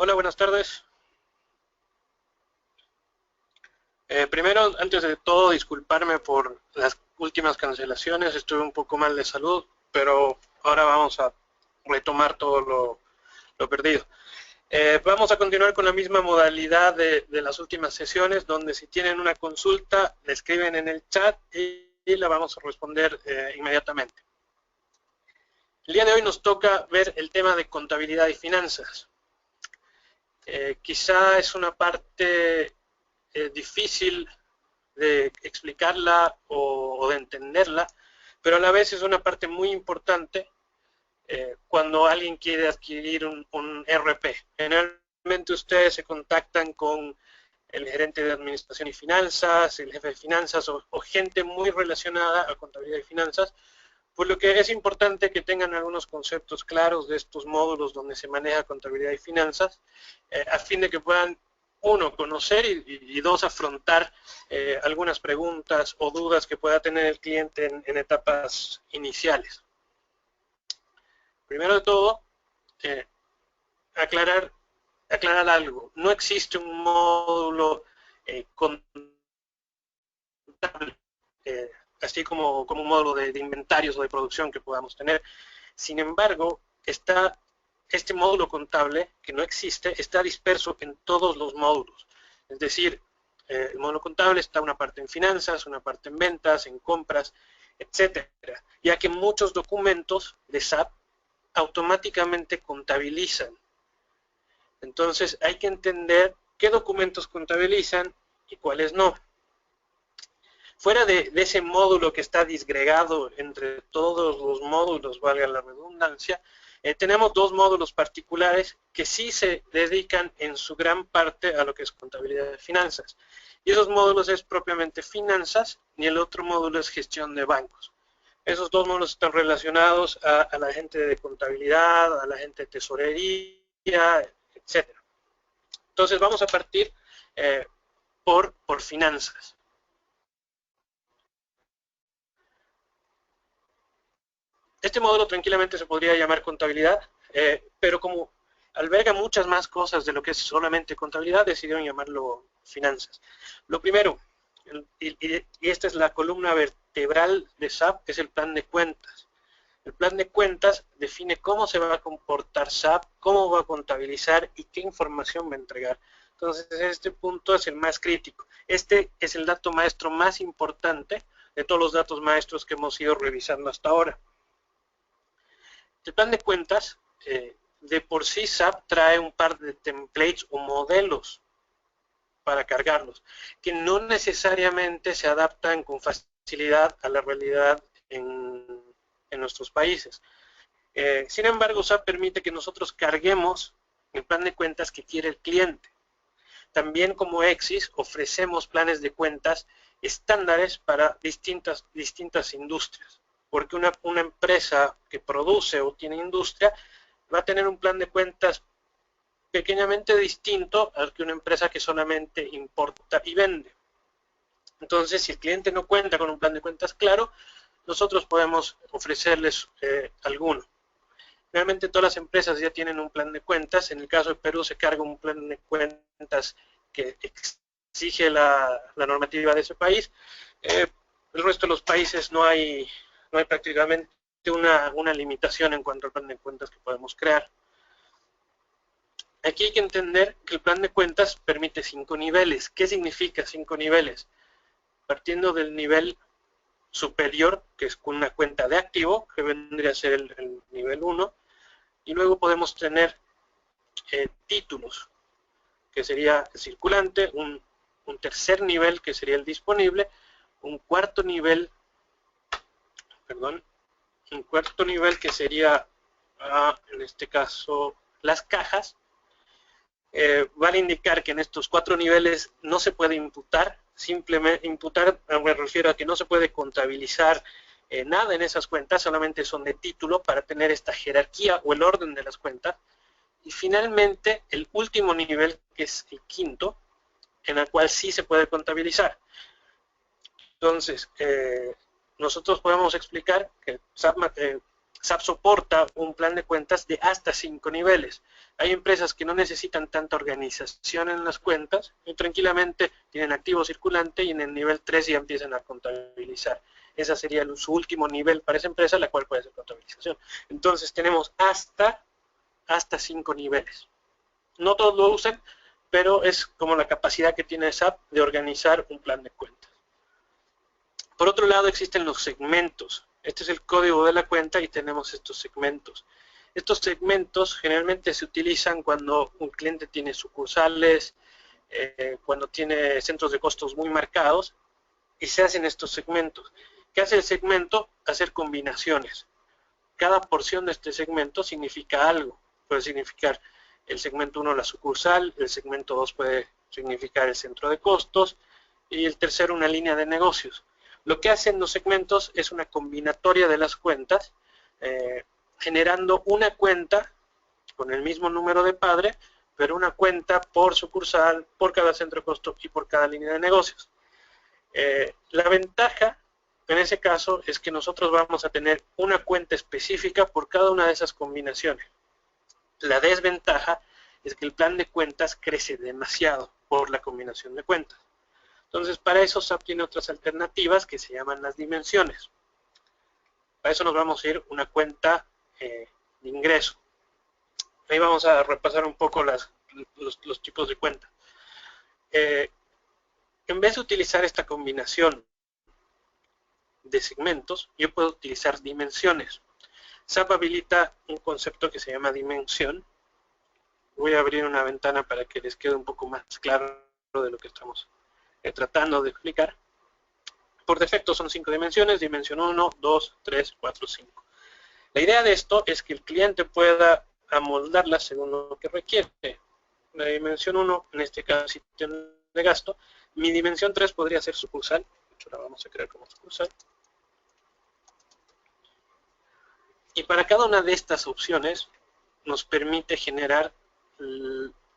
Hola, buenas tardes. Primero, antes de todo, disculparme por las últimas cancelaciones. Estuve un poco mal de salud, pero ahora vamos a retomar todo lo perdido. Vamos a continuar con la misma modalidad de las últimas sesiones, donde si tienen una consulta, la escriben en el chat y la vamos a responder inmediatamente. El día de hoy nos toca ver el tema de contabilidad y finanzas. Quizá es una parte difícil de explicarla o de entenderla, pero a la vez es una parte muy importante cuando alguien quiere adquirir un RP. Generalmente ustedes se contactan con el gerente de administración y finanzas, el jefe de finanzas o gente muy relacionada a contabilidad y finanzas, por lo que es importante que tengan algunos conceptos claros de estos módulos donde se maneja contabilidad y finanzas, a fin de que puedan, uno, conocer y dos, afrontar algunas preguntas o dudas que pueda tener el cliente en etapas iniciales. Primero de todo, aclarar algo. No existe un módulo contable, así como un módulo de inventarios o de producción que podamos tener. Sin embargo, este módulo contable, que no existe, está disperso en todos los módulos. Es decir, el módulo contable está una parte en finanzas, una parte en ventas, en compras, etcétera, ya que muchos documentos de SAP automáticamente contabilizan. Entonces hay que entender qué documentos contabilizan y cuáles no. Fuera de ese módulo que está disgregado entre todos los módulos, valga la redundancia, tenemos dos módulos particulares que sí se dedican en su gran parte a lo que es contabilidad de finanzas. Y esos módulos es propiamente finanzas y el otro módulo es gestión de bancos. Esos dos módulos están relacionados a la gente de contabilidad, a la gente de tesorería, etc. Entonces vamos a partir por finanzas. Este módulo tranquilamente se podría llamar contabilidad, pero como alberga muchas más cosas de lo que es solamente contabilidad, decidieron llamarlo finanzas. Lo primero, y esta es la columna vertebral de SAP, es el plan de cuentas. El plan de cuentas define cómo se va a comportar SAP, cómo va a contabilizar y qué información va a entregar. Entonces, este punto es el más crítico. Este es el dato maestro más importante de todos los datos maestros que hemos ido revisando hasta ahora. El plan de cuentas, de por sí SAP trae un par de templates o modelos para cargarlos, que no necesariamente se adaptan con facilidad a la realidad en nuestros países. Sin embargo, SAP permite que nosotros carguemos el plan de cuentas que quiere el cliente. También como Exis ofrecemos planes de cuentas estándares para distintas industrias, porque una empresa que produce o tiene industria va a tener un plan de cuentas pequeñamente distinto al que una empresa que solamente importa y vende. Entonces, si el cliente no cuenta con un plan de cuentas claro, nosotros podemos ofrecerles alguno. Realmente todas las empresas ya tienen un plan de cuentas. En el caso de Perú se carga un plan de cuentas que exige la normativa de ese país. El resto de los países no hay prácticamente una limitación en cuanto al plan de cuentas que podemos crear. Aquí hay que entender que el plan de cuentas permite 5 niveles. ¿Qué significa 5 niveles? Partiendo del nivel superior, que es con una cuenta de activo, que vendría a ser el nivel 1, y luego podemos tener títulos, que sería el circulante, un tercer nivel, que sería el disponible, un cuarto nivel que sería, en este caso, las cajas. Vale indicar que en estos 4 niveles no se puede imputar, simplemente imputar me refiero a que no se puede contabilizar nada en esas cuentas, solamente son de título para tener esta jerarquía o el orden de las cuentas. Y finalmente el último nivel, que es el quinto, en el cual sí se puede contabilizar. Entonces, nosotros podemos explicar que SAP soporta un plan de cuentas de hasta 5 niveles. Hay empresas que no necesitan tanta organización en las cuentas y tranquilamente tienen activo circulante y en el nivel 3 ya empiezan a contabilizar. Ese sería su último nivel para esa empresa, la cual puede hacer contabilización. Entonces tenemos hasta 5 niveles. No todos lo usan, pero es como la capacidad que tiene SAP de organizar un plan de cuentas. Por otro lado existen los segmentos. Este es el código de la cuenta y tenemos estos segmentos. Estos segmentos generalmente se utilizan cuando un cliente tiene sucursales, cuando tiene centros de costos muy marcados y se hacen estos segmentos. ¿Qué hace el segmento? Hacer combinaciones. Cada porción de este segmento significa algo. Puede significar el segmento 1 la sucursal, el segmento 2 puede significar el centro de costos y el tercero una línea de negocios. Lo que hacen los segmentos es una combinatoria de las cuentas, generando una cuenta con el mismo número de padre, pero una cuenta por sucursal, por cada centro de costo y por cada línea de negocios. La ventaja en ese caso es que nosotros vamos a tener una cuenta específica por cada una de esas combinaciones. La desventaja es que el plan de cuentas crece demasiado por la combinación de cuentas. Entonces, para eso SAP tiene otras alternativas que se llaman las dimensiones. Para eso nos vamos a ir una cuenta de ingreso. Ahí vamos a repasar un poco los tipos de cuentas. En vez de utilizar esta combinación de segmentos, yo puedo utilizar dimensiones. SAP habilita un concepto que se llama dimensión. Voy a abrir una ventana para que les quede un poco más claro de lo que estamos tratando de explicar. Por defecto son 5 dimensiones, dimensión 1, 2, 3, 4, 5. La idea de esto es que el cliente pueda amoldarla según lo que requiere. La dimensión 1, en este caso, sitio de gasto. Mi dimensión 3 podría ser sucursal. De hecho, la vamos a crear como sucursal. Y para cada una de estas opciones nos permite generar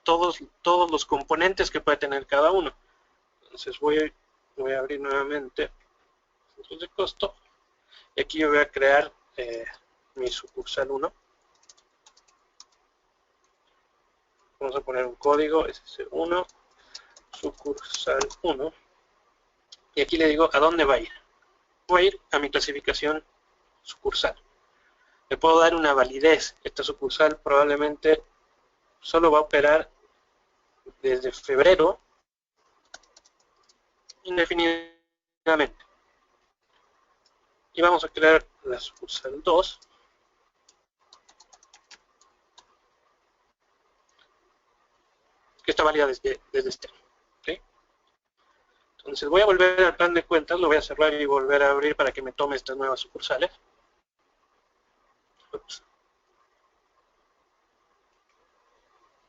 todos los componentes que puede tener cada uno. Entonces voy a abrir nuevamente centros de costo y aquí yo voy a crear mi sucursal 1. Vamos a poner un código SS1 sucursal 1 y aquí le digo a dónde va a ir. Voy a ir a mi clasificación sucursal. Le puedo dar una validez. Esta sucursal probablemente solo va a operar desde febrero indefinidamente. Y vamos a crear la sucursal 2. Que está válida desde este año. ¿Okay? Entonces voy a volver al plan de cuentas, lo voy a cerrar y volver a abrir para que me tome estas nuevas sucursales. Ups.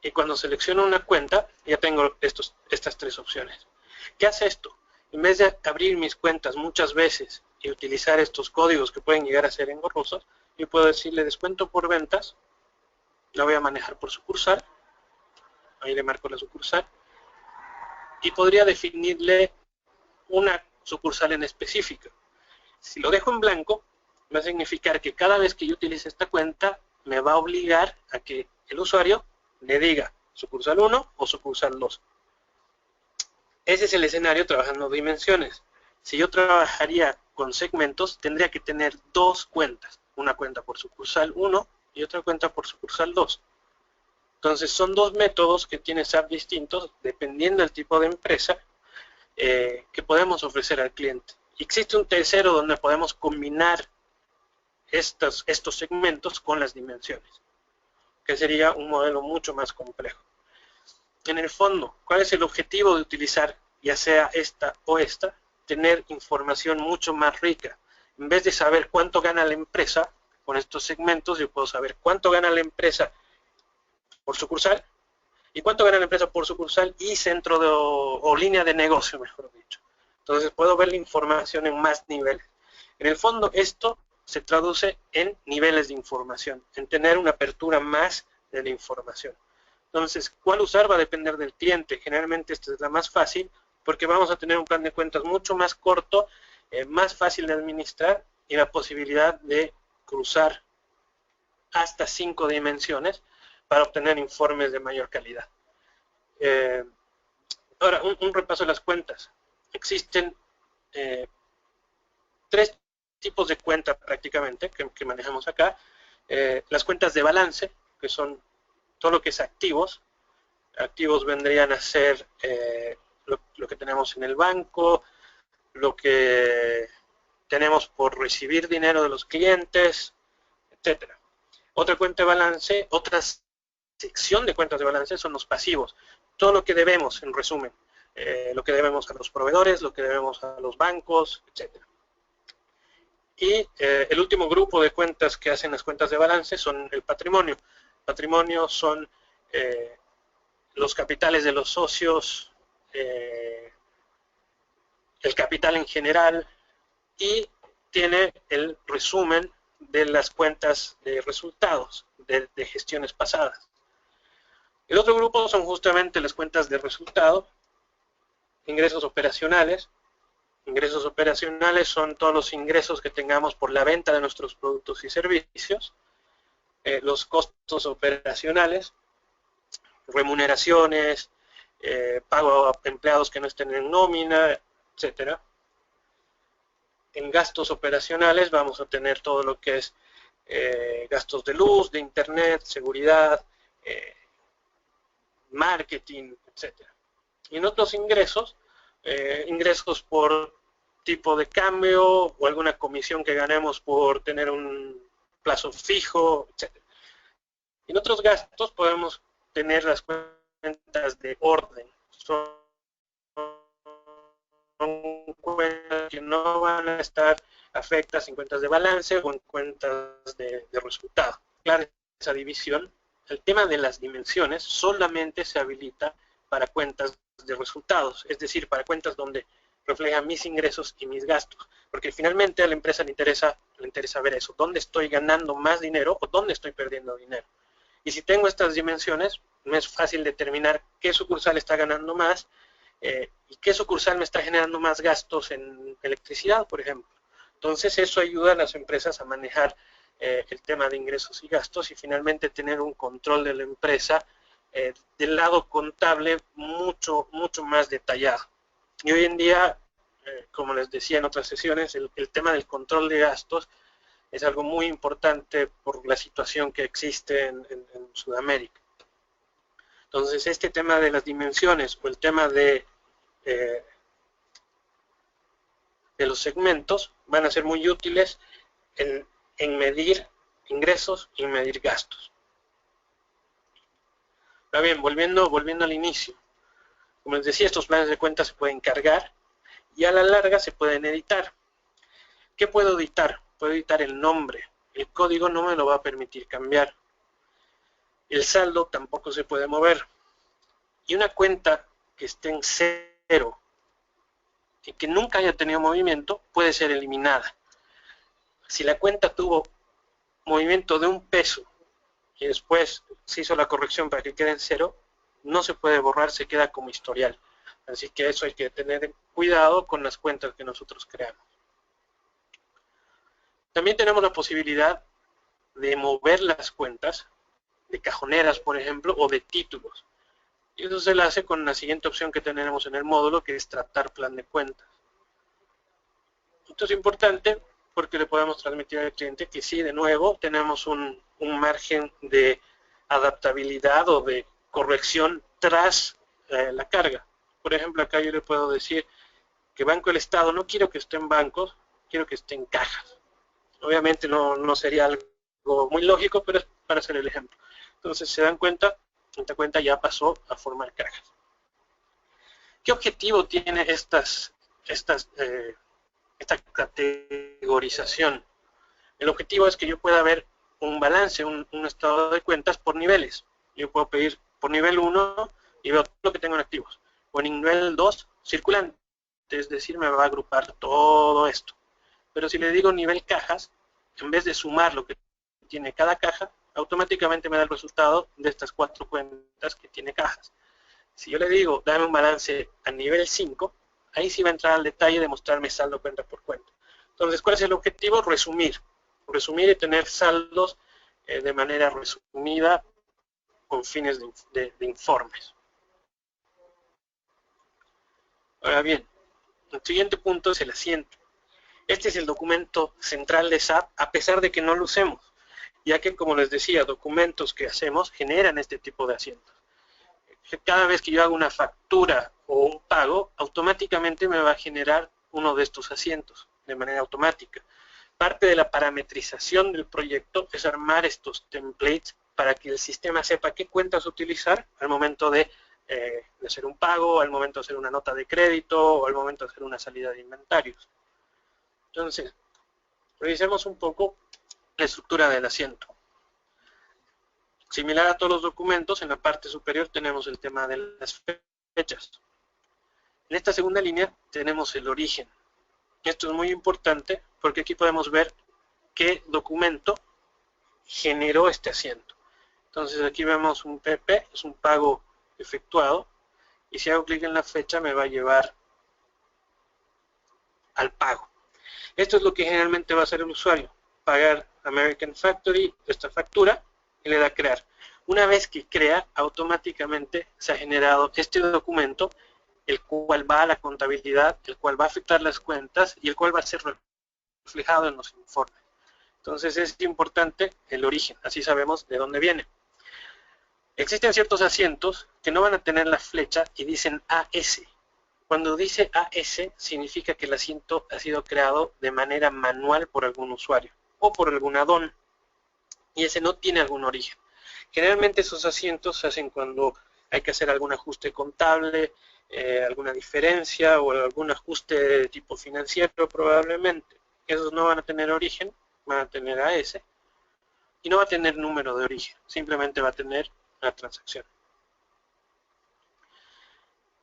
Y cuando selecciono una cuenta, ya tengo estas 3 opciones. ¿Qué hace esto? En vez de abrir mis cuentas muchas veces y utilizar estos códigos que pueden llegar a ser engorrosos, yo puedo decirle descuento por ventas, la voy a manejar por sucursal, ahí le marco la sucursal, y podría definirle una sucursal en específico. Si lo dejo en blanco, va a significar que cada vez que yo utilice esta cuenta, me va a obligar a que el usuario le diga sucursal 1 o sucursal 2. Ese es el escenario trabajando dimensiones. Si yo trabajaría con segmentos, tendría que tener 2 cuentas. Una cuenta por sucursal 1 y otra cuenta por sucursal 2. Entonces son 2 métodos que tiene SAP distintos, dependiendo del tipo de empresa, que podemos ofrecer al cliente. Existe un tercero donde podemos combinar estos segmentos con las dimensiones, que sería un modelo mucho más complejo. En el fondo, ¿cuál es el objetivo de utilizar ya sea esta o esta? Tener información mucho más rica. En vez de saber cuánto gana la empresa con estos segmentos, yo puedo saber cuánto gana la empresa por sucursal y cuánto gana la empresa por sucursal y centro o línea de negocio, mejor dicho. Entonces puedo ver la información en más niveles. En el fondo esto se traduce en niveles de información, en tener una apertura más de la información. Entonces, ¿cuál usar? Va a depender del cliente. Generalmente esta es la más fácil porque vamos a tener un plan de cuentas mucho más corto, más fácil de administrar y la posibilidad de cruzar hasta 5 dimensiones para obtener informes de mayor calidad. Ahora, un repaso de las cuentas. Existen 3 tipos de cuentas prácticamente que manejamos acá. Las cuentas de balance, que son todo lo que es activos. Activos vendrían a ser lo que tenemos en el banco, lo que tenemos por recibir dinero de los clientes, etc. Otra cuenta de balance, otra sección de cuentas de balance son los pasivos. Todo lo que debemos, en resumen. Lo que debemos a los proveedores, lo que debemos a los bancos, etc. Y el último grupo de cuentas que hacen las cuentas de balance son el patrimonio. Patrimonio son los capitales de los socios, el capital en general, y tiene el resumen de las cuentas de resultados de gestiones pasadas. El otro grupo son justamente las cuentas de resultado, ingresos operacionales. Ingresos operacionales son todos los ingresos que tengamos por la venta de nuestros productos y servicios. Los costos operacionales, remuneraciones, pago a empleados que no estén en nómina, etc. En gastos operacionales vamos a tener todo lo que es gastos de luz, de internet, seguridad, marketing, etc. Y en otros ingresos, ingresos por tipo de cambio o alguna comisión que ganemos por tener un plazo fijo, etc. Y en otros gastos podemos tener las cuentas de orden. Son cuentas que no van a estar afectadas en cuentas de balance o en cuentas de resultado. Claro, esa división, el tema de las dimensiones solamente se habilita para cuentas de resultados, es decir, para cuentas donde reflejan mis ingresos y mis gastos, porque finalmente a la empresa le interesa ver eso, dónde estoy ganando más dinero o dónde estoy perdiendo dinero. Y si tengo estas dimensiones, me es fácil determinar qué sucursal está ganando más y qué sucursal me está generando más gastos en electricidad, por ejemplo. Entonces eso ayuda a las empresas a manejar el tema de ingresos y gastos y finalmente tener un control de la empresa del lado contable mucho más detallado. Y hoy en día, como les decía en otras sesiones, el tema del control de gastos es algo muy importante por la situación que existe en Sudamérica. Entonces, este tema de las dimensiones o el tema de los segmentos van a ser muy útiles en medir ingresos y medir gastos. Ahora bien, volviendo al inicio. Como les decía, estos planes de cuentas se pueden cargar y a la larga se pueden editar. ¿Qué puedo editar? Puedo editar el nombre. El código no me lo va a permitir cambiar. El saldo tampoco se puede mover. Y una cuenta que esté en cero y que nunca haya tenido movimiento puede ser eliminada. Si la cuenta tuvo movimiento de 1 peso y después se hizo la corrección para que quede en 0, no se puede borrar, se queda como historial. Así que eso hay que tener cuidado con las cuentas que nosotros creamos. También tenemos la posibilidad de mover las cuentas, de cajoneras, por ejemplo, o de títulos. Y eso se lo hace con la siguiente opción que tenemos en el módulo, que es tratar plan de cuentas. Esto es importante porque le podemos transmitir al cliente que sí, de nuevo, tenemos un margen de adaptabilidad o de corrección tras la carga. Por ejemplo, acá yo le puedo decir que Banco del Estado no quiero que esté en bancos, quiero que esté en cajas. Obviamente no sería algo muy lógico, pero es para hacer el ejemplo. Entonces se dan cuenta, esta cuenta ya pasó a formar cajas. ¿Qué objetivo tiene esta categorización? El objetivo es que yo pueda ver un balance, un estado de cuentas por niveles. Yo puedo pedir por nivel 1 y veo todo lo que tengo en activos. O en nivel 2, circulante, es decir, me va a agrupar todo esto. Pero si le digo nivel cajas, en vez de sumar lo que tiene cada caja, automáticamente me da el resultado de estas 4 cuentas que tiene cajas. Si yo le digo, dame un balance a nivel 5, ahí sí va a entrar al detalle de mostrarme saldo cuenta por cuenta. Entonces, ¿cuál es el objetivo? Resumir y tener saldos de manera resumida con fines de informes. Ahora bien, el siguiente punto es el asiento. Este es el documento central de SAP, a pesar de que no lo usemos, ya que, como les decía, documentos que hacemos generan este tipo de asientos. Cada vez que yo hago una factura o pago, automáticamente me va a generar uno de estos asientos, de manera automática. Parte de la parametrización del proyecto es armar estos templates para que el sistema sepa qué cuentas utilizar al momento de hacer un pago, al momento de hacer una nota de crédito o al momento de hacer una salida de inventarios. Entonces, revisemos un poco la estructura del asiento. Similar a todos los documentos, en la parte superior tenemos el tema de las fechas. En esta segunda línea tenemos el origen. Esto es muy importante porque aquí podemos ver qué documento generó este asiento. Entonces aquí vemos un PP, es un pago efectuado, y si hago clic en la fecha me va a llevar al pago. Esto es lo que generalmente va a hacer el usuario, pagar American Factory esta factura y le da a crear. Una vez que crea, automáticamente se ha generado este documento, el cual va a la contabilidad, el cual va a afectar las cuentas y el cual va a ser reflejado en los informes. Entonces es importante el origen, así sabemos de dónde viene. Existen ciertos asientos que no van a tener la flecha y dicen AS. Cuando dice AS, significa que el asiento ha sido creado de manera manual por algún usuario o por algún add-on, y ese no tiene algún origen. Generalmente esos asientos se hacen cuando hay que hacer algún ajuste contable, alguna diferencia o algún ajuste de tipo financiero probablemente. Esos no van a tener origen, van a tener AS, y no va a tener número de origen, simplemente va a tener la transacción.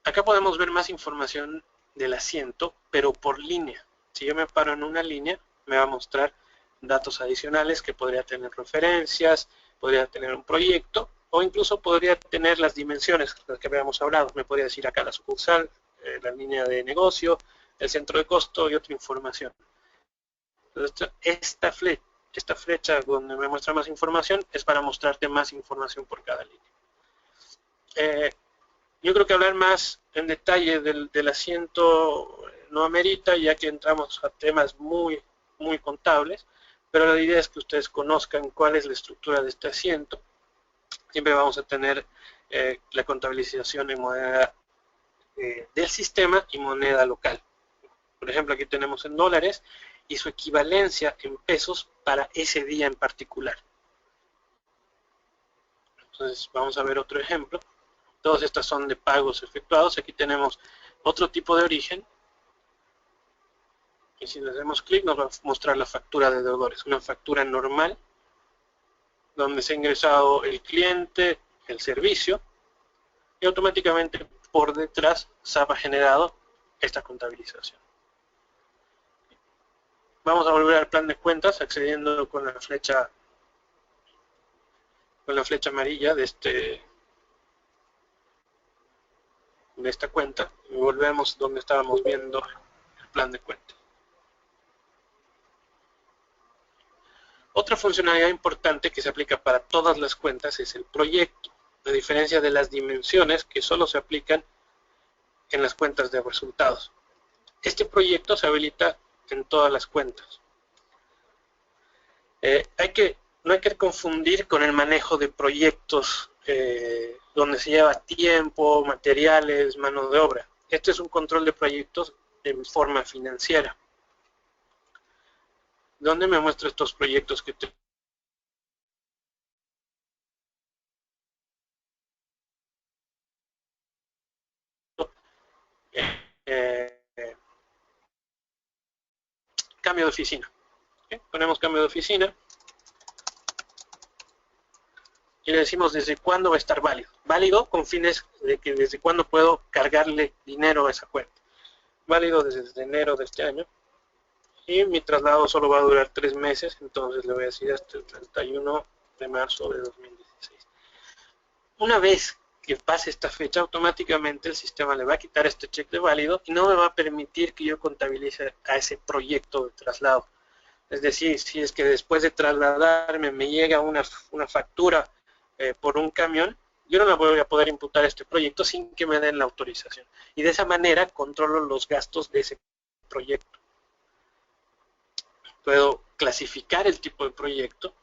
Acá podemos ver más información del asiento, pero por línea. Si yo me paro en una línea, me va a mostrar datos adicionales que podría tener referencias, podría tener un proyecto, o incluso podría tener las dimensiones de las que habíamos hablado. Me podría decir acá la sucursal, la línea de negocio, el centro de costo y otra información. Entonces, esta flecha donde me muestra más información es para mostrarte más información por cada línea. Yo creo que hablar más en detalle del asiento no amerita, ya que entramos a temas muy contables, pero la idea es que ustedes conozcan cuál es la estructura de este asiento. Siempre vamos a tener la contabilización en moneda del sistema y moneda local. Por ejemplo, aquí tenemos en dólares y su equivalencia en pesos para ese día en particular. Entonces vamos a ver otro ejemplo. Todas estas son de pagos efectuados. Aquí tenemos otro tipo de origen. Y si le damos clic nos va a mostrar la factura de deudores. Una factura normal, donde se ha ingresado el cliente, el servicio, y automáticamente por detrás SAP ha generado esta contabilización. Vamos a volver al plan de cuentas accediendo con la flecha amarilla de esta cuenta, y volvemos donde estábamos viendo el plan de cuentas. Otra funcionalidad importante que se aplica para todas las cuentas es el proyecto, a diferencia de las dimensiones que solo se aplican en las cuentas de resultados. Este proyecto se habilita en todas las cuentas. No hay que confundir con el manejo de proyectos donde se lleva tiempo, materiales, mano de obra. Este es un control de proyectos en forma financiera, donde me muestra estos proyectos que cambio de oficina. ¿Okay? Ponemos cambio de oficina y le decimos desde cuándo va a estar válido. Válido con fines de que desde cuándo puedo cargarle dinero a esa cuenta. Válido desde enero de este año. Y mi traslado solo va a durar 3 meses, entonces le voy a decir hasta el 31 de marzo de 2016. Una vez que pase esta fecha, automáticamente el sistema le va a quitar este check de válido y no me va a permitir que yo contabilice a ese proyecto de traslado. Es decir, si es que después de trasladarme me llega una factura por un camión, yo no la voy a poder imputar a este proyecto sin que me den la autorización. Y de esa manera controlo los gastos de ese proyecto. Puedo clasificar el tipo de proyecto.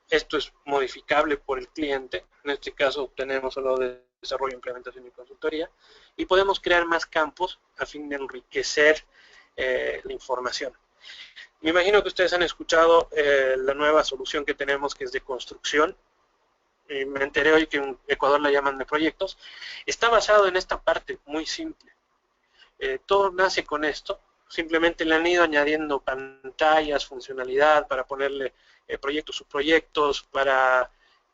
Esto es modificable por el cliente. En este caso tenemos solo de desarrollo, implementación y consultoría. Y podemos crear más campos a fin de enriquecer la información. Me imagino que ustedes han escuchado la nueva solución que tenemos, que es de construcción. Me enteré hoy que en Ecuador la llaman de proyectos. Está basado en esta parte muy simple. Todo nace con esto. Simplemente le han ido añadiendo pantallas, funcionalidad para ponerle proyectos, subproyectos, para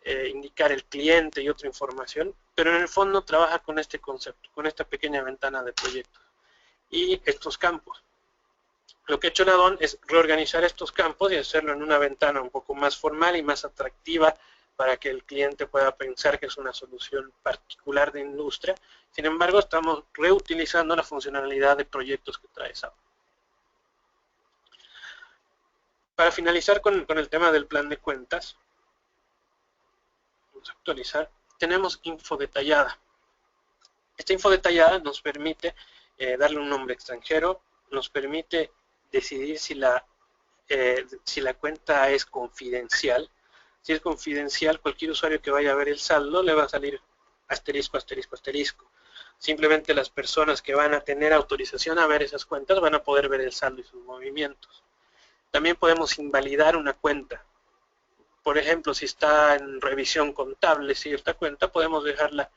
indicar el cliente y otra información. Pero en el fondo trabaja con este concepto, con esta pequeña ventana de proyectos y estos campos. Lo que ha hecho Nadón es reorganizar estos campos y hacerlo en una ventana un poco más formal y más atractiva para que el cliente pueda pensar que es una solución particular de industria. Sin embargo, estamos reutilizando la funcionalidad de proyectos que trae SAP. Para finalizar con el tema del plan de cuentas, vamos a actualizar, tenemos info detallada. Esta info detallada nos permite darle un nombre extranjero, nos permite decidir si la cuenta es confidencial. Si es confidencial, cualquier usuario que vaya a ver el saldo le va a salir asterisco, asterisco, asterisco. Simplemente las personas que van a tener autorización a ver esas cuentas van a poder ver el saldo y sus movimientos. También podemos invalidar una cuenta. Por ejemplo, si está en revisión contable cierta cuenta, podemos dejarla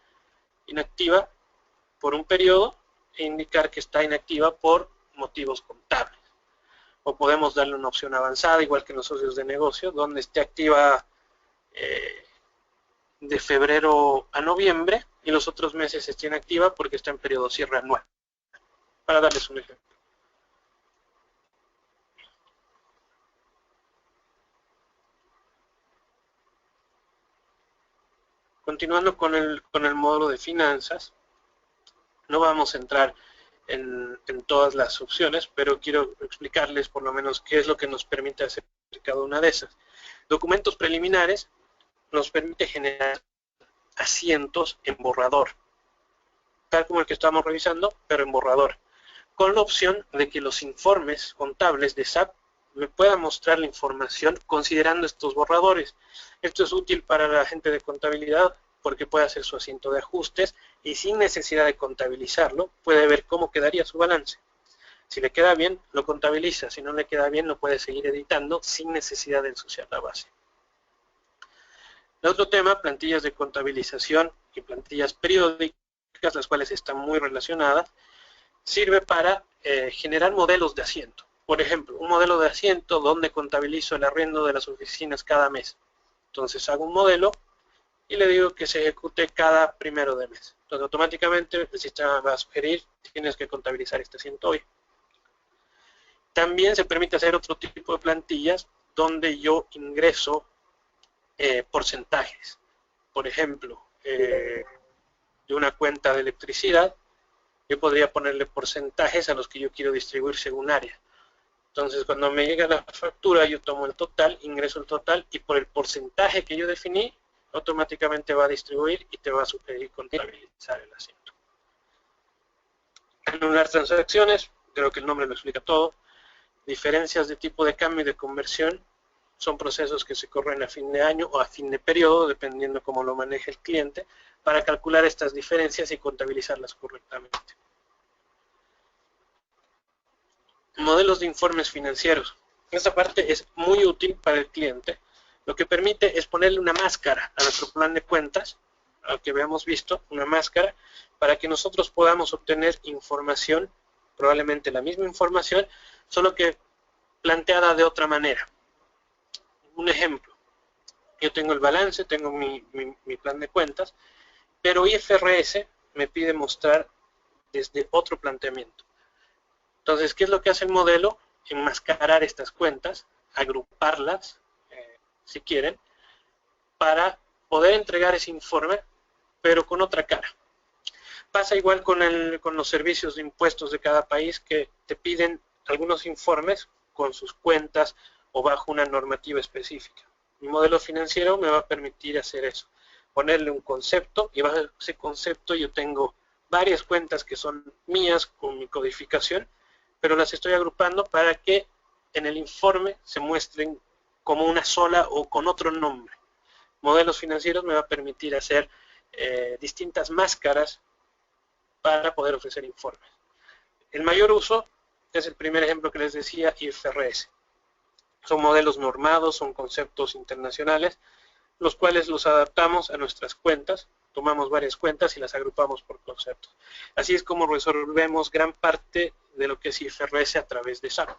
inactiva por un periodo e indicar que está inactiva por motivos contables. O podemos darle una opción avanzada, igual que en los socios de negocio, donde esté activa de febrero a noviembre y los otros meses esté inactiva porque está en periodo cierre anual. Para darles un ejemplo. Continuando con el módulo de finanzas, no vamos a entrar en todas las opciones, pero quiero explicarles por lo menos qué es lo que nos permite hacer cada una de esas. Documentos preliminares nos permite generar asientos en borrador, tal como el que estamos revisando, pero en borrador, con la opción de que los informes contables de SAP me puedan mostrar la información considerando estos borradores. Esto es útil para la gente de contabilidad porque puede hacer su asiento de ajustes y sin necesidad de contabilizarlo puede ver cómo quedaría su balance. Si le queda bien, lo contabiliza. Si no le queda bien, lo puede seguir editando sin necesidad de ensuciar la base. El otro tema, plantillas de contabilización y plantillas periódicas, las cuales están muy relacionadas, sirve para generar modelos de asiento. Por ejemplo, un modelo de asiento donde contabilizo el arriendo de las oficinas cada mes. Entonces hago un modelo y le digo que se ejecute cada primero de mes. Entonces automáticamente el sistema va a sugerir, tienes que contabilizar este asiento hoy. También se permite hacer otro tipo de plantillas donde yo ingreso porcentajes. Por ejemplo, de una cuenta de electricidad, yo podría ponerle porcentajes a los que yo quiero distribuir según área. Entonces, cuando me llega la factura, yo tomo el total, ingreso el total y por el porcentaje que yo definí, automáticamente va a distribuir y te va a sugerir contabilizar el asiento. Anular transacciones, creo que el nombre lo explica todo. Diferencias de tipo de cambio y de conversión son procesos que se corren a fin de año o a fin de periodo, dependiendo cómo lo maneje el cliente, para calcular estas diferencias y contabilizarlas correctamente. Modelos de informes financieros. Esta parte es muy útil para el cliente. Lo que permite es ponerle una máscara a nuestro plan de cuentas, al que habíamos visto, una máscara, para que nosotros podamos obtener información, probablemente la misma información, solo que planteada de otra manera. Un ejemplo, yo tengo el balance, tengo mi plan de cuentas, pero IFRS me pide mostrar desde otro planteamiento. Entonces, ¿qué es lo que hace el modelo? Enmascarar estas cuentas, agruparlas, si quieren, para poder entregar ese informe, pero con otra cara. Pasa igual con los servicios de impuestos de cada país, que te piden algunos informes con sus cuentas o bajo una normativa específica. Mi modelo financiero me va a permitir hacer eso, ponerle un concepto y bajo ese concepto yo tengo varias cuentas que son mías con mi codificación, pero las estoy agrupando para que en el informe se muestren como una sola o con otro nombre. Modelos financieros me va a permitir hacer distintas máscaras para poder ofrecer informes. El mayor uso es el primer ejemplo que les decía, IFRS. Son modelos normados, son conceptos internacionales, los cuales los adaptamos a nuestras cuentas, tomamos varias cuentas y las agrupamos por conceptos. Así es como resolvemos gran parte de lo que es IFRS a través de SAP.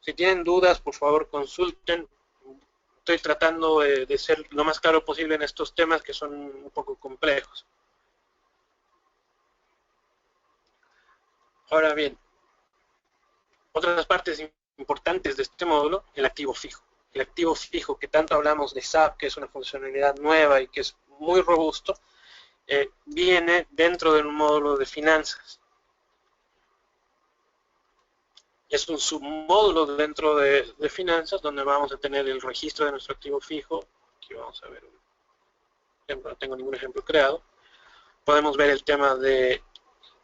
Si tienen dudas, por favor consulten. Estoy tratando de ser lo más claro posible en estos temas que son un poco complejos. Ahora bien, otras partes importantes de este módulo, el activo fijo. El activo fijo, que tanto hablamos de SAP, que es una funcionalidad nueva y que es muy robusto, viene dentro de un módulo de finanzas. Es un submódulo dentro de finanzas donde vamos a tener el registro de nuestro activo fijo. Aquí vamos a ver un ejemplo, no tengo ningún ejemplo creado. Podemos ver el tema de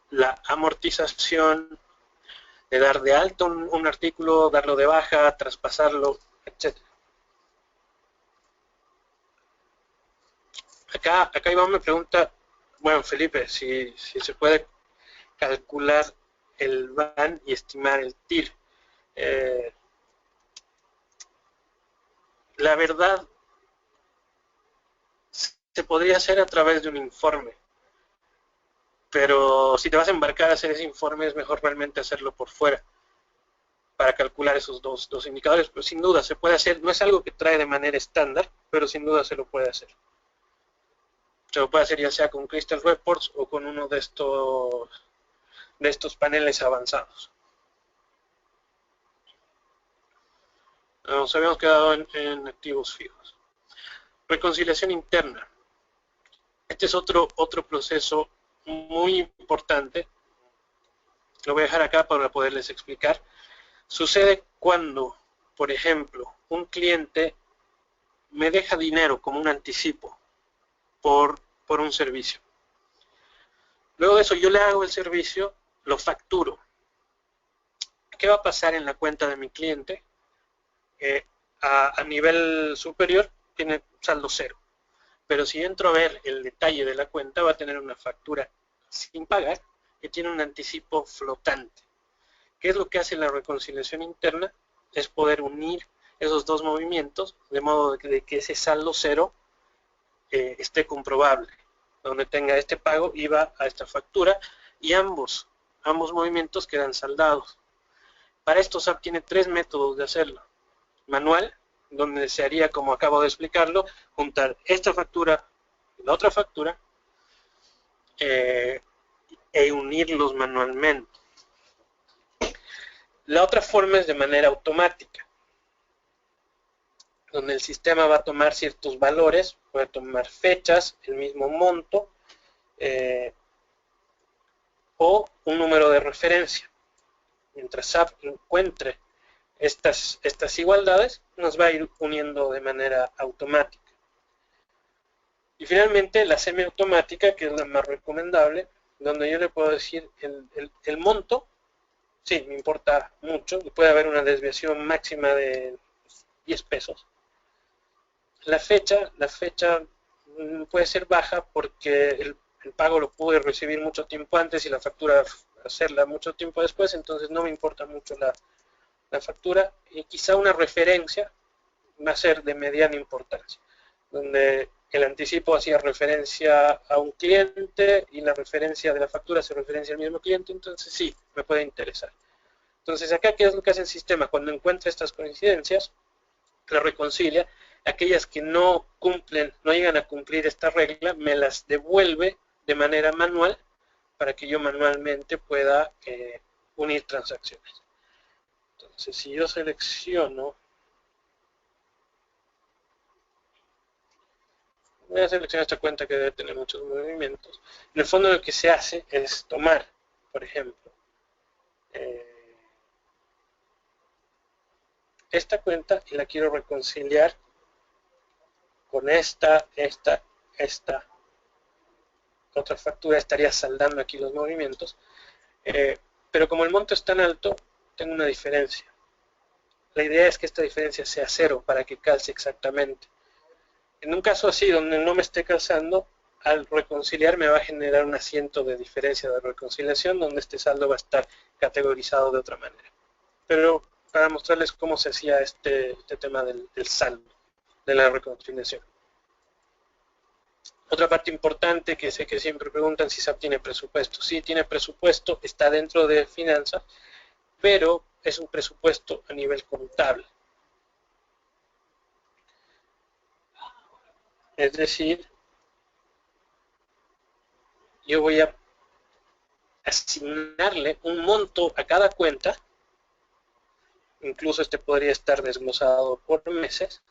la amortización, de dar de alto un artículo, darlo de baja, traspasarlo, etc. Acá Iván me pregunta, bueno, Felipe, si se puede calcular el VAN y estimar el TIR. La verdad, se podría hacer a través de un informe, pero si te vas a embarcar a hacer ese informe es mejor realmente hacerlo por fuera para calcular esos dos indicadores, pero sin duda se puede hacer. No es algo que trae de manera estándar, pero sin duda se lo puede hacer. Se lo puede hacer ya sea con Crystal Reports o con uno de estos paneles avanzados. Nos habíamos quedado en activos fijos. Reconciliación interna. Este es otro proceso muy importante. Lo voy a dejar acá para poderles explicar. Sucede cuando, por ejemplo, un cliente me deja dinero como un anticipo por un servicio. Luego de eso yo le hago el servicio, lo facturo. ¿Qué va a pasar en la cuenta de mi cliente? A nivel superior tiene saldo cero. Pero si entro a ver el detalle de la cuenta, va a tener una factura sin pagar que tiene un anticipo flotante. ¿Qué es lo que hace la reconciliación interna? Es poder unir esos dos movimientos de modo de que ese saldo cero esté comprobable, donde tenga este pago IVA a esta factura y ambos movimientos quedan saldados. Para esto SAP tiene tres métodos de hacerlo. Manual, donde se haría, como acabo de explicarlo, juntar esta factura y la otra factura e unirlos manualmente. La otra forma es de manera automática, donde el sistema va a tomar ciertos valores, puede tomar fechas, el mismo monto o un número de referencia. Mientras SAP encuentre estas igualdades, nos va a ir uniendo de manera automática. Y finalmente la semiautomática, que es la más recomendable, donde yo le puedo decir el monto, sí, me importa mucho, puede haber una desviación máxima de 10 pesos. La fecha puede ser baja porque el pago lo pude recibir mucho tiempo antes y la factura hacerla mucho tiempo después, entonces no me importa mucho la factura, y quizá una referencia va a ser de mediana importancia, donde el anticipo hacía referencia a un cliente y la referencia de la factura hace referencia al mismo cliente, entonces sí, me puede interesar. Entonces acá, ¿qué es lo que hace el sistema? Cuando encuentra estas coincidencias, la reconcilia. Aquellas que no cumplen, no llegan a cumplir esta regla, me las devuelve de manera manual para que yo manualmente pueda unir transacciones. Entonces, si yo selecciono, voy a seleccionar esta cuenta que debe tener muchos movimientos. En el fondo lo que se hace es tomar, por ejemplo, esta cuenta y la quiero reconciliar con esta otra factura, estaría saldando aquí los movimientos, pero como el monto es tan alto, tengo una diferencia. La idea es que esta diferencia sea cero para que calce exactamente. En un caso así, donde no me esté calzando, al reconciliar me va a generar un asiento de diferencia de reconciliación, donde este saldo va a estar categorizado de otra manera. Pero para mostrarles cómo se hacía este tema del saldo, de la reconciliación. Otra parte importante que sé que siempre preguntan si SAP tiene presupuesto. Sí, tiene presupuesto, está dentro de finanzas, pero es un presupuesto a nivel contable. Es decir, yo voy a asignarle un monto a cada cuenta, incluso este podría estar desglosado por meses,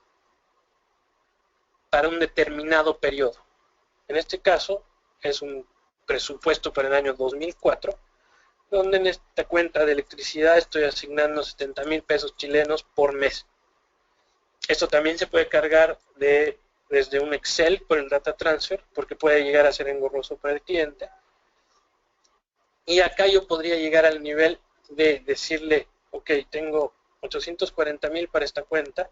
para un determinado periodo. En este caso es un presupuesto para el año 2004, donde en esta cuenta de electricidad estoy asignando 70,000 pesos chilenos por mes. Esto también se puede cargar desde un Excel por el data transfer, porque puede llegar a ser engorroso para el cliente. Y acá yo podría llegar al nivel de decirle, ok, tengo 840,000 para esta cuenta,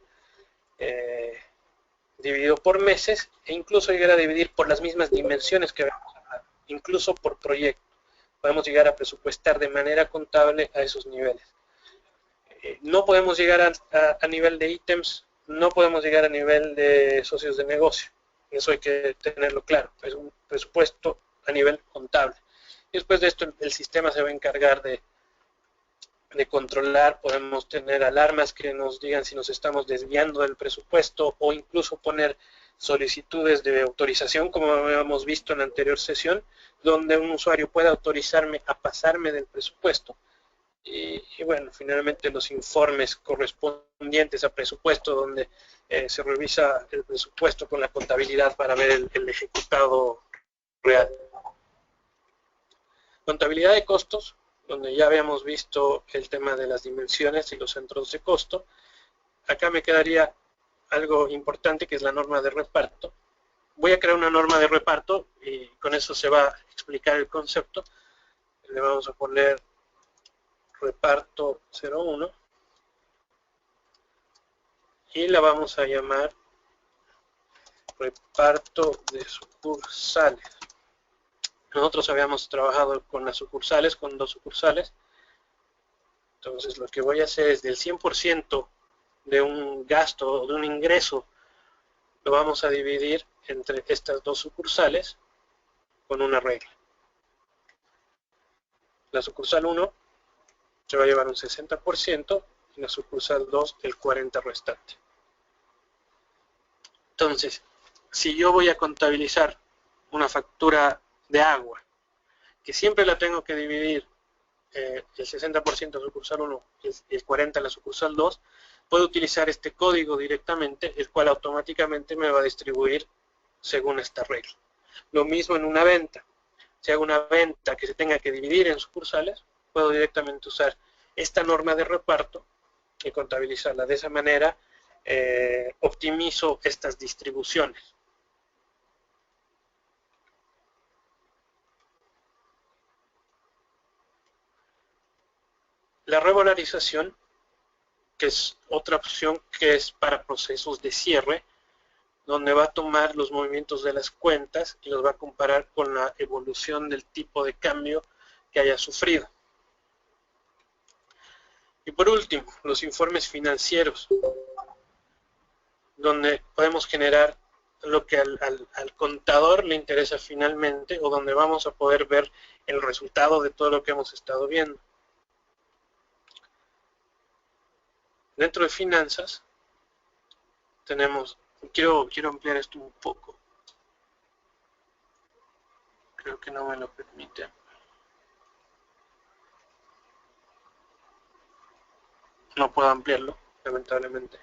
dividido por meses, e incluso llegar a dividir por las mismas dimensiones que vamos a hablar, incluso por proyecto. Podemos llegar a presupuestar de manera contable a esos niveles. No podemos llegar a nivel de ítems, no podemos llegar a nivel de socios de negocio. Eso hay que tenerlo claro. Es un presupuesto a nivel contable. Y después de esto el sistema se va a encargar de controlar. Podemos tener alarmas que nos digan si nos estamos desviando del presupuesto, o incluso poner solicitudes de autorización, como habíamos visto en la anterior sesión, donde un usuario puede autorizarme a pasarme del presupuesto. Y bueno, finalmente los informes correspondientes a presupuesto, donde se revisa el presupuesto con la contabilidad para ver el ejecutado real. Contabilidad de costos, donde ya habíamos visto el tema de las dimensiones y los centros de costo. Acá me quedaría algo importante, que es la norma de reparto. Voy a crear una norma de reparto y con eso se va a explicar el concepto. Le vamos a poner reparto 01 y la vamos a llamar reparto de sucursales. Nosotros habíamos trabajado con las sucursales, con 2 sucursales. Entonces lo que voy a hacer es del 100% de un gasto o de un ingreso, lo vamos a dividir entre estas 2 sucursales con una regla. La sucursal 1 se va a llevar un 60% y la sucursal 2 el 40% restante. Entonces, si yo voy a contabilizar una factura de agua, que siempre la tengo que dividir el 60% a la sucursal 1 y el 40% a la sucursal 2, puedo utilizar este código directamente, el cual automáticamente me va a distribuir según esta regla. Lo mismo en una venta. Si hago una venta que se tenga que dividir en sucursales, puedo directamente usar esta norma de reparto y contabilizarla. De esa manera optimizo estas distribuciones. La regularización, que es otra opción que es para procesos de cierre, donde va a tomar los movimientos de las cuentas y los va a comparar con la evolución del tipo de cambio que haya sufrido. Y por último, los informes financieros, donde podemos generar lo que al contador le interesa finalmente, o donde vamos a poder ver el resultado de todo lo que hemos estado viendo. Dentro de finanzas tenemos, quiero ampliar esto un poco, creo que no me lo permite. No puedo ampliarlo, lamentablemente.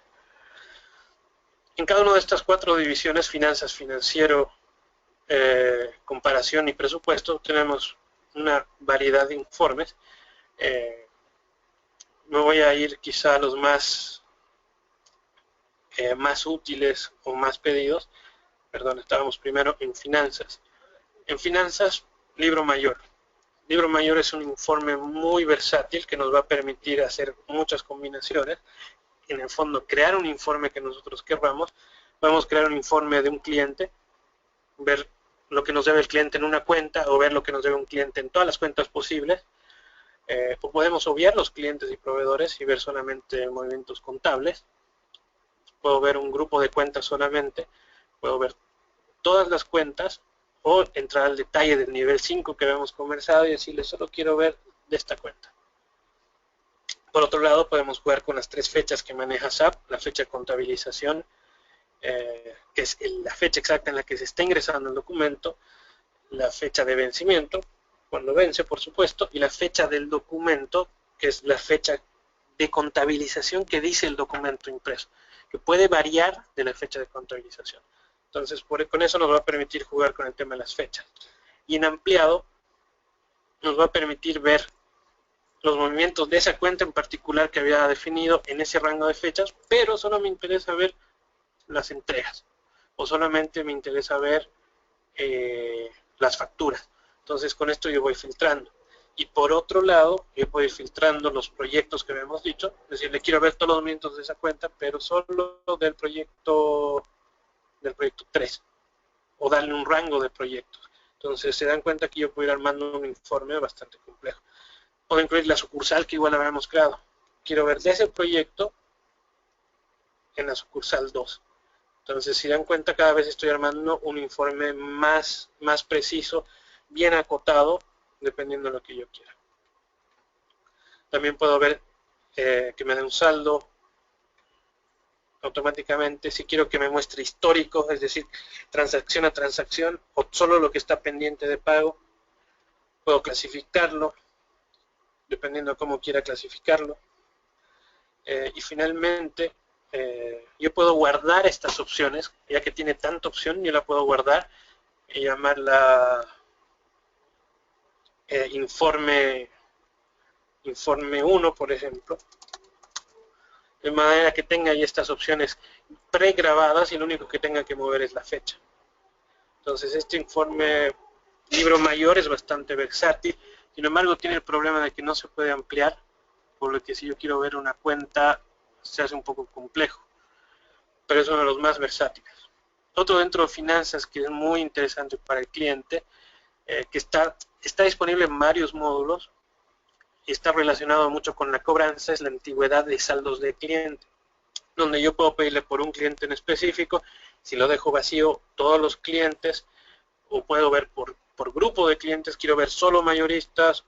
En cada una de estas 4 divisiones, finanzas, financiero, comparación y presupuesto, tenemos una variedad de informes. Me voy a ir quizá a los más más útiles o más pedidos. Perdón, estábamos primero en finanzas. En finanzas, libro mayor. Libro mayor es un informe muy versátil que nos va a permitir hacer muchas combinaciones. En el fondo, crear un informe que nosotros querramos. Podemos crear un informe de un cliente, ver lo que nos debe el cliente en una cuenta o ver lo que nos debe un cliente en todas las cuentas posibles. O podemos obviar los clientes y proveedores y ver solamente movimientos contables. Puedo ver un grupo de cuentas solamente. Puedo ver todas las cuentas o entrar al detalle del nivel 5 que habíamos conversado y decirle solo quiero ver de esta cuenta. Por otro lado, podemos jugar con las 3 fechas que maneja SAP, la fecha de contabilización, que es la fecha exacta en la que se está ingresando el documento, la fecha de vencimiento, cuando vence por supuesto, y la fecha del documento, que es la fecha de contabilización que dice el documento impreso, que puede variar de la fecha de contabilización. Entonces, con eso nos va a permitir jugar con el tema de las fechas. Y en ampliado, nos va a permitir ver los movimientos de esa cuenta en particular que había definido en ese rango de fechas, pero solo me interesa ver las entregas, o solamente me interesa ver las facturas. Entonces, con esto yo voy filtrando. Y por otro lado, yo puedo ir filtrando los proyectos que habíamos dicho, es decir, le quiero ver todos los movimientos de esa cuenta, pero solo del proyecto 3, o darle un rango de proyectos. Entonces se dan cuenta que yo puedo ir armando un informe bastante complejo. Puedo incluir la sucursal que igual habíamos creado. Quiero ver de ese proyecto en la sucursal 2. Entonces si dan cuenta, cada vez estoy armando un informe más preciso, bien acotado, dependiendo de lo que yo quiera. También puedo ver que me dé un saldo automáticamente. Si quiero que me muestre histórico, es decir, transacción a transacción, o solo lo que está pendiente de pago, puedo clasificarlo, dependiendo de cómo quiera clasificarlo. Y finalmente, yo puedo guardar estas opciones, ya que tiene tanta opción, yo la puedo guardar y llamarla informe 1, por ejemplo, de manera que tenga ahí estas opciones pregrabadas y lo único que tenga que mover es la fecha. Entonces este informe libro mayor es bastante versátil, sin embargo tiene el problema de que no se puede ampliar, por lo que si yo quiero ver una cuenta se hace un poco complejo, pero es uno de los más versátiles. Otro dentro de finanzas que es muy interesante para el cliente, que está disponible en varios módulos y está relacionado mucho con la cobranza, es la antigüedad de saldos de cliente, donde yo puedo pedirle por un cliente en específico. Si lo dejo vacío, todos los clientes, o puedo ver por grupo de clientes, quiero ver solo mayoristas,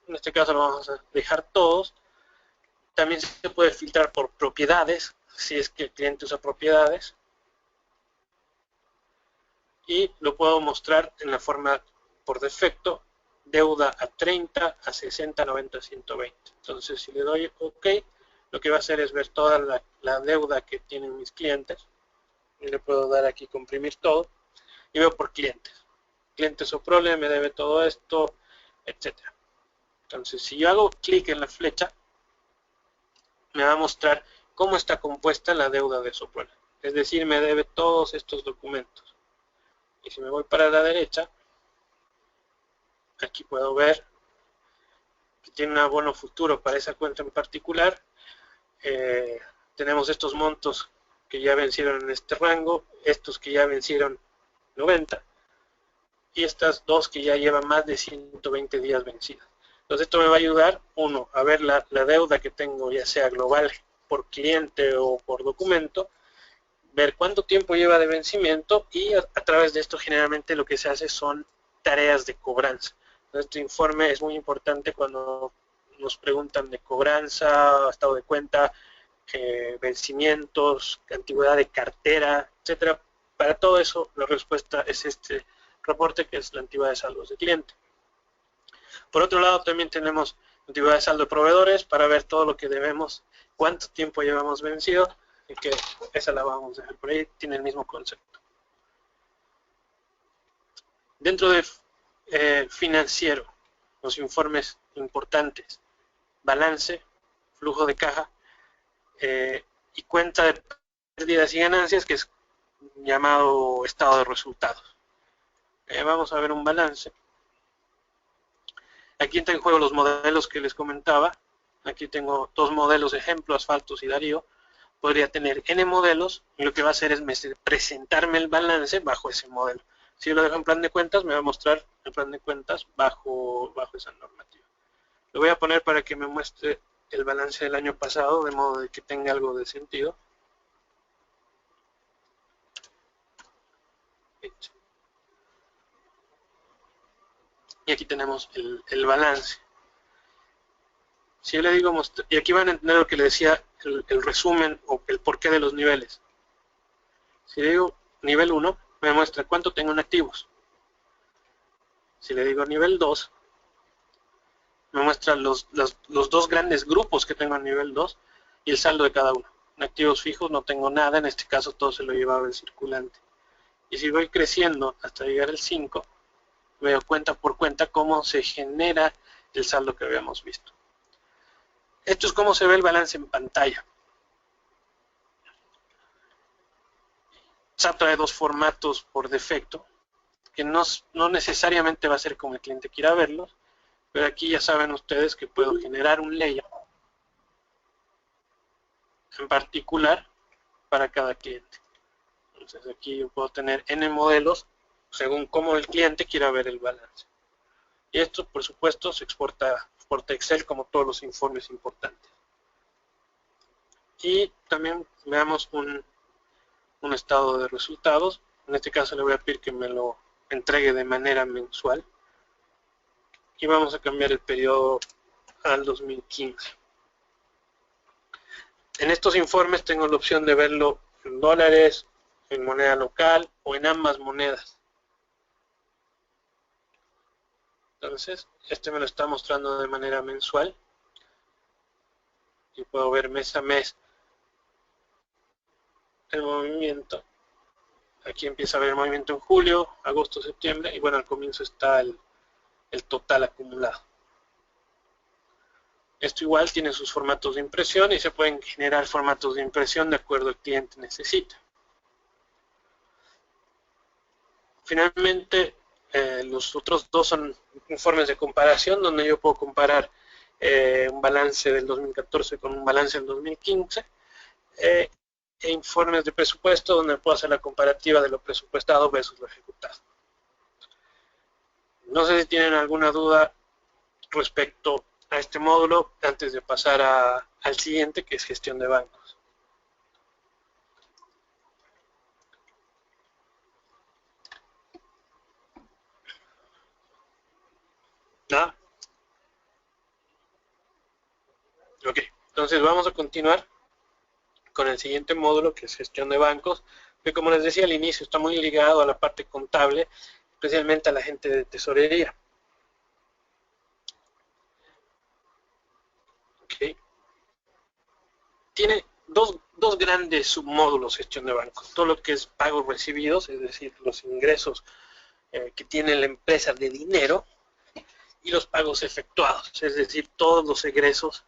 en este caso lo vamos a dejar todos. También se puede filtrar por propiedades, si es que el cliente usa propiedades, y lo puedo mostrar en la forma por defecto, deuda a 30, a 60, 90, 120. Entonces si le doy OK, lo que va a hacer es ver toda la deuda que tienen mis clientes, y le puedo dar aquí comprimir todo, y veo por clientes. Clientes o prole me debe todo esto, etcétera. Entonces si yo hago clic en la flecha, me va a mostrar cómo está compuesta la deuda de Soprole. Es decir, me debe todos estos documentos. Y si me voy para la derecha, aquí puedo ver que tiene un abono futuro para esa cuenta en particular. Tenemos estos montos que ya vencieron en este rango, estos que ya vencieron 90, y estas dos que ya llevan más de 120 días vencidas. Entonces esto me va a ayudar, uno, a ver la deuda que tengo, ya sea global por cliente o por documento, ver cuánto tiempo lleva de vencimiento, y a través de esto generalmente lo que se hace son tareas de cobranza. Este informe es muy importante cuando nos preguntan de cobranza, estado de cuenta, vencimientos, antigüedad de cartera, etcétera. Para todo eso la respuesta es este reporte, que es la antigüedad de saldos de cliente. Por otro lado, también tenemos antigüedad de saldo de proveedores para ver todo lo que debemos, cuánto tiempo llevamos vencido, y que esa la vamos a dejar por ahí, tiene el mismo concepto. Dentro de financiero, los informes importantes, balance, flujo de caja y cuenta de pérdidas y ganancias, que es llamado estado de resultados. Vamos a ver un balance. Aquí está en juego los modelos que les comentaba. Aquí tengo dos modelos ejemplo, Asfaltos y Darío. Podría tener N modelos y lo que va a hacer es presentarme el balance bajo ese modelo. Si yo lo dejo en plan de cuentas, me va a mostrar el plan de cuentas bajo esa normativa. Lo voy a poner para que me muestre el balance del año pasado, de modo de que tenga algo de sentido. Y aquí tenemos el balance. Si yo le digo, y aquí van a entender lo que le decía, el resumen o el porqué de los niveles. Si le digo nivel 1, me muestra cuánto tengo en activos. Si le digo nivel 2, me muestra los dos grandes grupos que tengo en nivel 2 y el saldo de cada uno. En activos fijos no tengo nada, en este caso todo se lo llevaba el circulante. Y si voy creciendo hasta llegar al 5, veo cuenta por cuenta cómo se genera el saldo que habíamos visto. Esto es cómo se ve el balance en pantalla. SAP trae dos formatos por defecto, que no necesariamente va a ser como el cliente quiera verlos, pero aquí ya saben ustedes que puedo generar un layout en particular para cada cliente. Entonces aquí yo puedo tener N modelos según cómo el cliente quiera ver el balance. Y esto, por supuesto, se exporta por Excel como todos los informes importantes. Y también veamos un estado de resultados. En este caso le voy a pedir que me lo entregue de manera mensual. Y vamos a cambiar el periodo al 2015. En estos informes tengo la opción de verlo en dólares, en moneda local o en ambas monedas. Entonces, este me lo está mostrando de manera mensual. Y puedo ver mes a mes el movimiento. Aquí empieza a ver el movimiento en julio, agosto, septiembre. Y bueno, al comienzo está el total acumulado. Esto igual tiene sus formatos de impresión y se pueden generar formatos de impresión de acuerdo al cliente necesita. Finalmente, los otros dos son informes de comparación donde yo puedo comparar un balance del 2014 con un balance del 2015 e informes de presupuesto donde puedo hacer la comparativa de lo presupuestado versus lo ejecutado. No sé si tienen alguna duda respecto a este módulo antes de pasar al siguiente, que es gestión de bancos. ¿Nada? Ok, entonces vamos a continuar con el siguiente módulo, que es gestión de bancos, que como les decía al inicio está muy ligado a la parte contable, especialmente a la gente de tesorería. Okay. Tiene dos grandes submódulos gestión de bancos, todo lo que es pagos recibidos, es decir, los ingresos que tiene la empresa de dinero, y los pagos efectuados, es decir, todos los egresos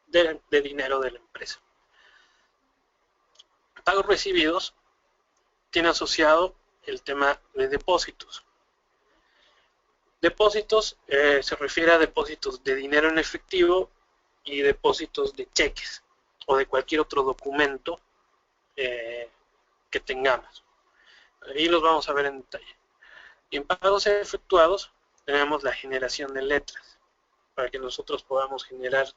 de dinero de la empresa. Pagos recibidos tiene asociado el tema de depósitos. Depósitos se refiere a depósitos de dinero en efectivo y depósitos de cheques o de cualquier otro documento que tengamos. Ahí los vamos a ver en detalle. Y en pagos efectuados tenemos la generación de letras, para que nosotros podamos generar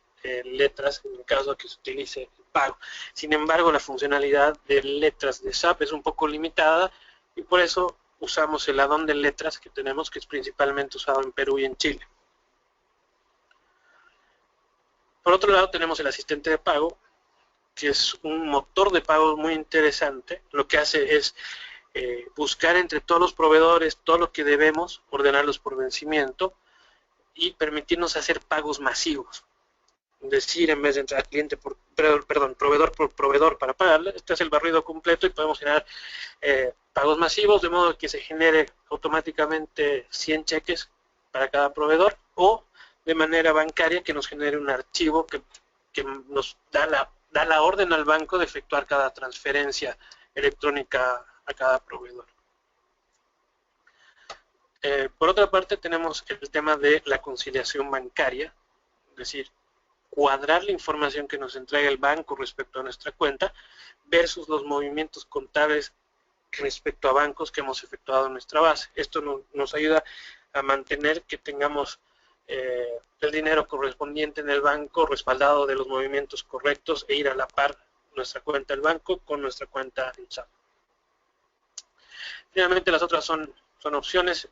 letras en el caso de que se utilice el pago. Sin embargo, la funcionalidad de letras de SAP es un poco limitada y por eso usamos el add-on de letras que tenemos, que es principalmente usado en Perú y en Chile. Por otro lado tenemos el asistente de pago, que es un motor de pago muy interesante. Lo que hace es buscar entre todos los proveedores todo lo que debemos, ordenarlos por vencimiento y permitirnos hacer pagos masivos. Es decir, en vez de entrar cliente por, proveedor por proveedor para pagarle, este es el barrido completo y podemos generar pagos masivos, de modo que se genere automáticamente 100 cheques para cada proveedor, o de manera bancaria que nos genere un archivo que nos da da la orden al banco de efectuar cada transferencia electrónica a cada proveedor. Por otra parte, tenemos el tema de la conciliación bancaria, es decir, cuadrar la información que nos entrega el banco respecto a nuestra cuenta versus los movimientos contables respecto a bancos que hemos efectuado en nuestra base. Esto nos ayuda a mantener que tengamos el dinero correspondiente en el banco respaldado de los movimientos correctos e ir a la par nuestra cuenta del banco con nuestra cuenta en SAP. Finalmente, las otras son opciones.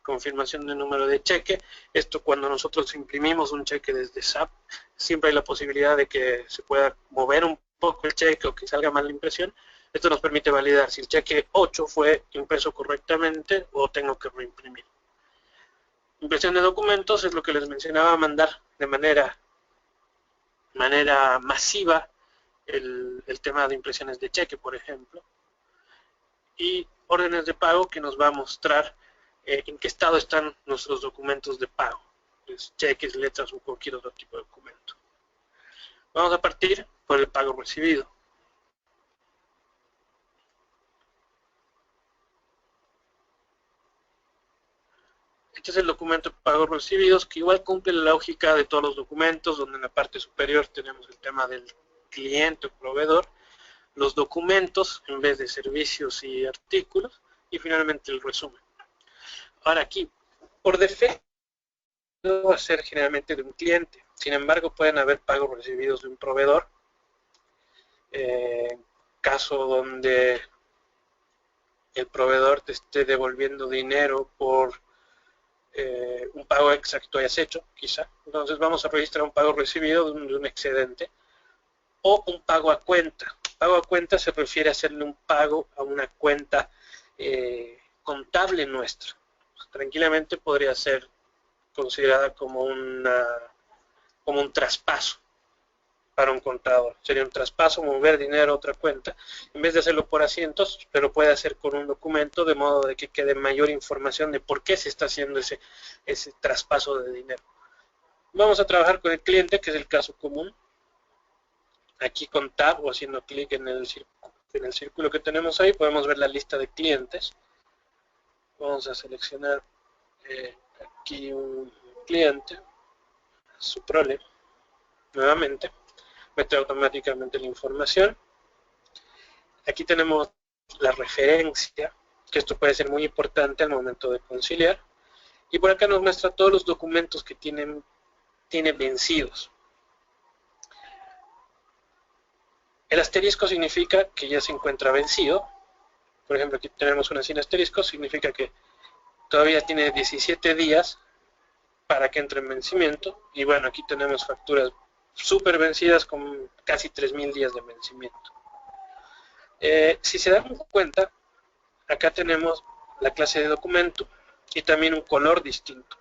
Confirmación de número de cheque. Esto cuando nosotros imprimimos un cheque desde SAP, siempre hay la posibilidad de que se pueda mover un poco el cheque o que salga mal la impresión. Esto nos permite validar si el cheque 8 fue impreso correctamente o tengo que reimprimir. Impresión de documentos es lo que les mencionaba, mandar de manera masiva el tema de impresiones de cheque, por ejemplo. Y órdenes de pago que nos va a mostrar en qué estado están nuestros documentos de pago, pues cheques, letras o cualquier otro tipo de documento. Vamos a partir por el pago recibido. Este es el documento de pagos recibidos, que igual cumple la lógica de todos los documentos, donde en la parte superior tenemos el tema del cliente o proveedor, los documentos en vez de servicios y artículos, y finalmente el resumen. Ahora aquí, por defecto, va a ser generalmente de un cliente. Sin embargo, pueden haber pagos recibidos de un proveedor. Caso donde el proveedor te esté devolviendo dinero por un pago extra que tú hayas hecho, quizá. Entonces vamos a registrar un pago recibido de un excedente o un pago a cuenta. Pago a cuenta se refiere a hacerle un pago a una cuenta contable nuestra. Tranquilamente podría ser considerada como un traspaso para un contador. Sería un traspaso, mover dinero a otra cuenta, en vez de hacerlo por asientos, pero puede hacer con un documento, de modo de que quede mayor información de por qué se está haciendo ese traspaso de dinero. Vamos a trabajar con el cliente, que es el caso común. Aquí con Tab o haciendo clic en el círculo que tenemos ahí, podemos ver la lista de clientes. Vamos a seleccionar aquí un cliente, su prole, nuevamente, mete automáticamente la información. Aquí tenemos la referencia, que esto puede ser muy importante al momento de conciliar, y por acá nos muestra todos los documentos que tiene vencidos. El asterisco significa que ya se encuentra vencido. Por ejemplo, aquí tenemos una sin asterisco, significa que todavía tiene 17 días para que entre en vencimiento. Y bueno, aquí tenemos facturas súper vencidas con casi 3.000 días de vencimiento. Si se dan cuenta, acá tenemos la clase de documento y también un color distinto.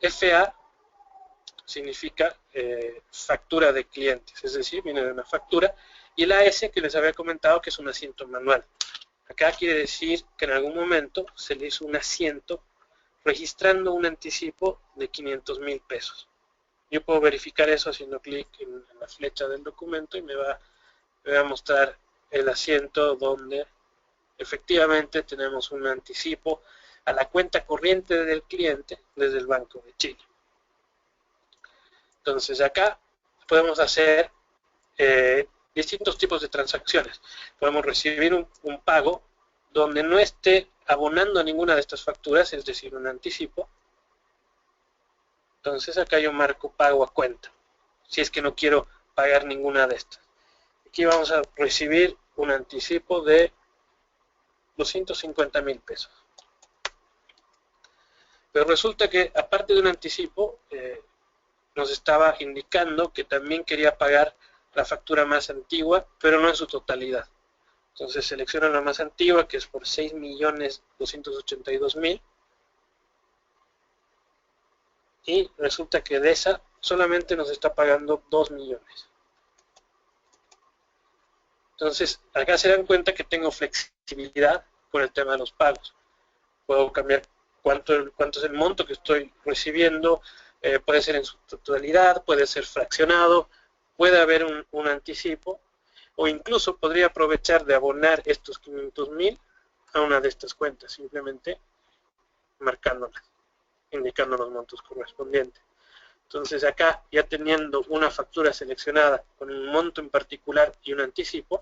FA significa factura de clientes, es decir, viene de una factura, y el AS que les había comentado que es un asiento manual. Acá quiere decir que en algún momento se le hizo un asiento registrando un anticipo de 500.000 pesos. Yo puedo verificar eso haciendo clic en la flecha del documento y me va a mostrar el asiento donde efectivamente tenemos un anticipo a la cuenta corriente del cliente desde el Banco de Chile. Entonces acá podemos hacer distintos tipos de transacciones. Podemos recibir un pago donde no esté abonando a ninguna de estas facturas, es decir, un anticipo. Entonces acá yo marco pago a cuenta, si es que no quiero pagar ninguna de estas. Aquí vamos a recibir un anticipo de 250.000 pesos. Pero resulta que aparte de un anticipo, nos estaba indicando que también quería pagar la factura más antigua, pero no en su totalidad. Entonces selecciono la más antigua, que es por 6.282.000. Y resulta que de esa solamente nos está pagando 2 millones. Entonces, acá se dan cuenta que tengo flexibilidad con el tema de los pagos. Puedo cambiar cuánto es el monto que estoy recibiendo, puede ser en su totalidad, puede ser fraccionado, puede haber un anticipo, o incluso podría aprovechar de abonar estos 500.000 a una de estas cuentas, simplemente marcándolas, indicando los montos correspondientes. Entonces acá, ya teniendo una factura seleccionada con un monto en particular y un anticipo,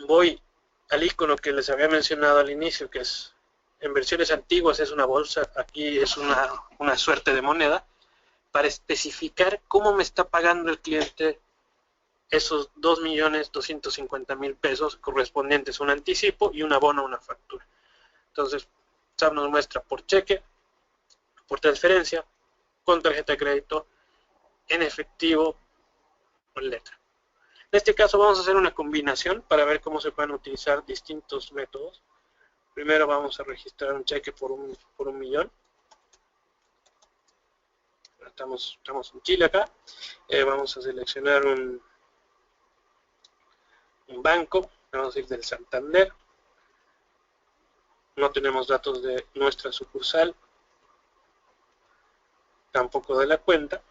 voy al icono que les había mencionado al inicio, que es, en versiones antiguas es una bolsa, aquí es una suerte de moneda, para especificar cómo me está pagando el cliente esos 2.250.000 pesos correspondientes a un anticipo y un abono a una factura. Entonces, SAP nos muestra por cheque, por transferencia, con tarjeta de crédito, en efectivo o en letra. En este caso vamos a hacer una combinación para ver cómo se pueden utilizar distintos métodos. Primero vamos a registrar un cheque por un millón. Estamos en Chile acá. Vamos a seleccionar un banco, vamos a ir del Santander. No tenemos datos de nuestra sucursal, tampoco de la cuenta.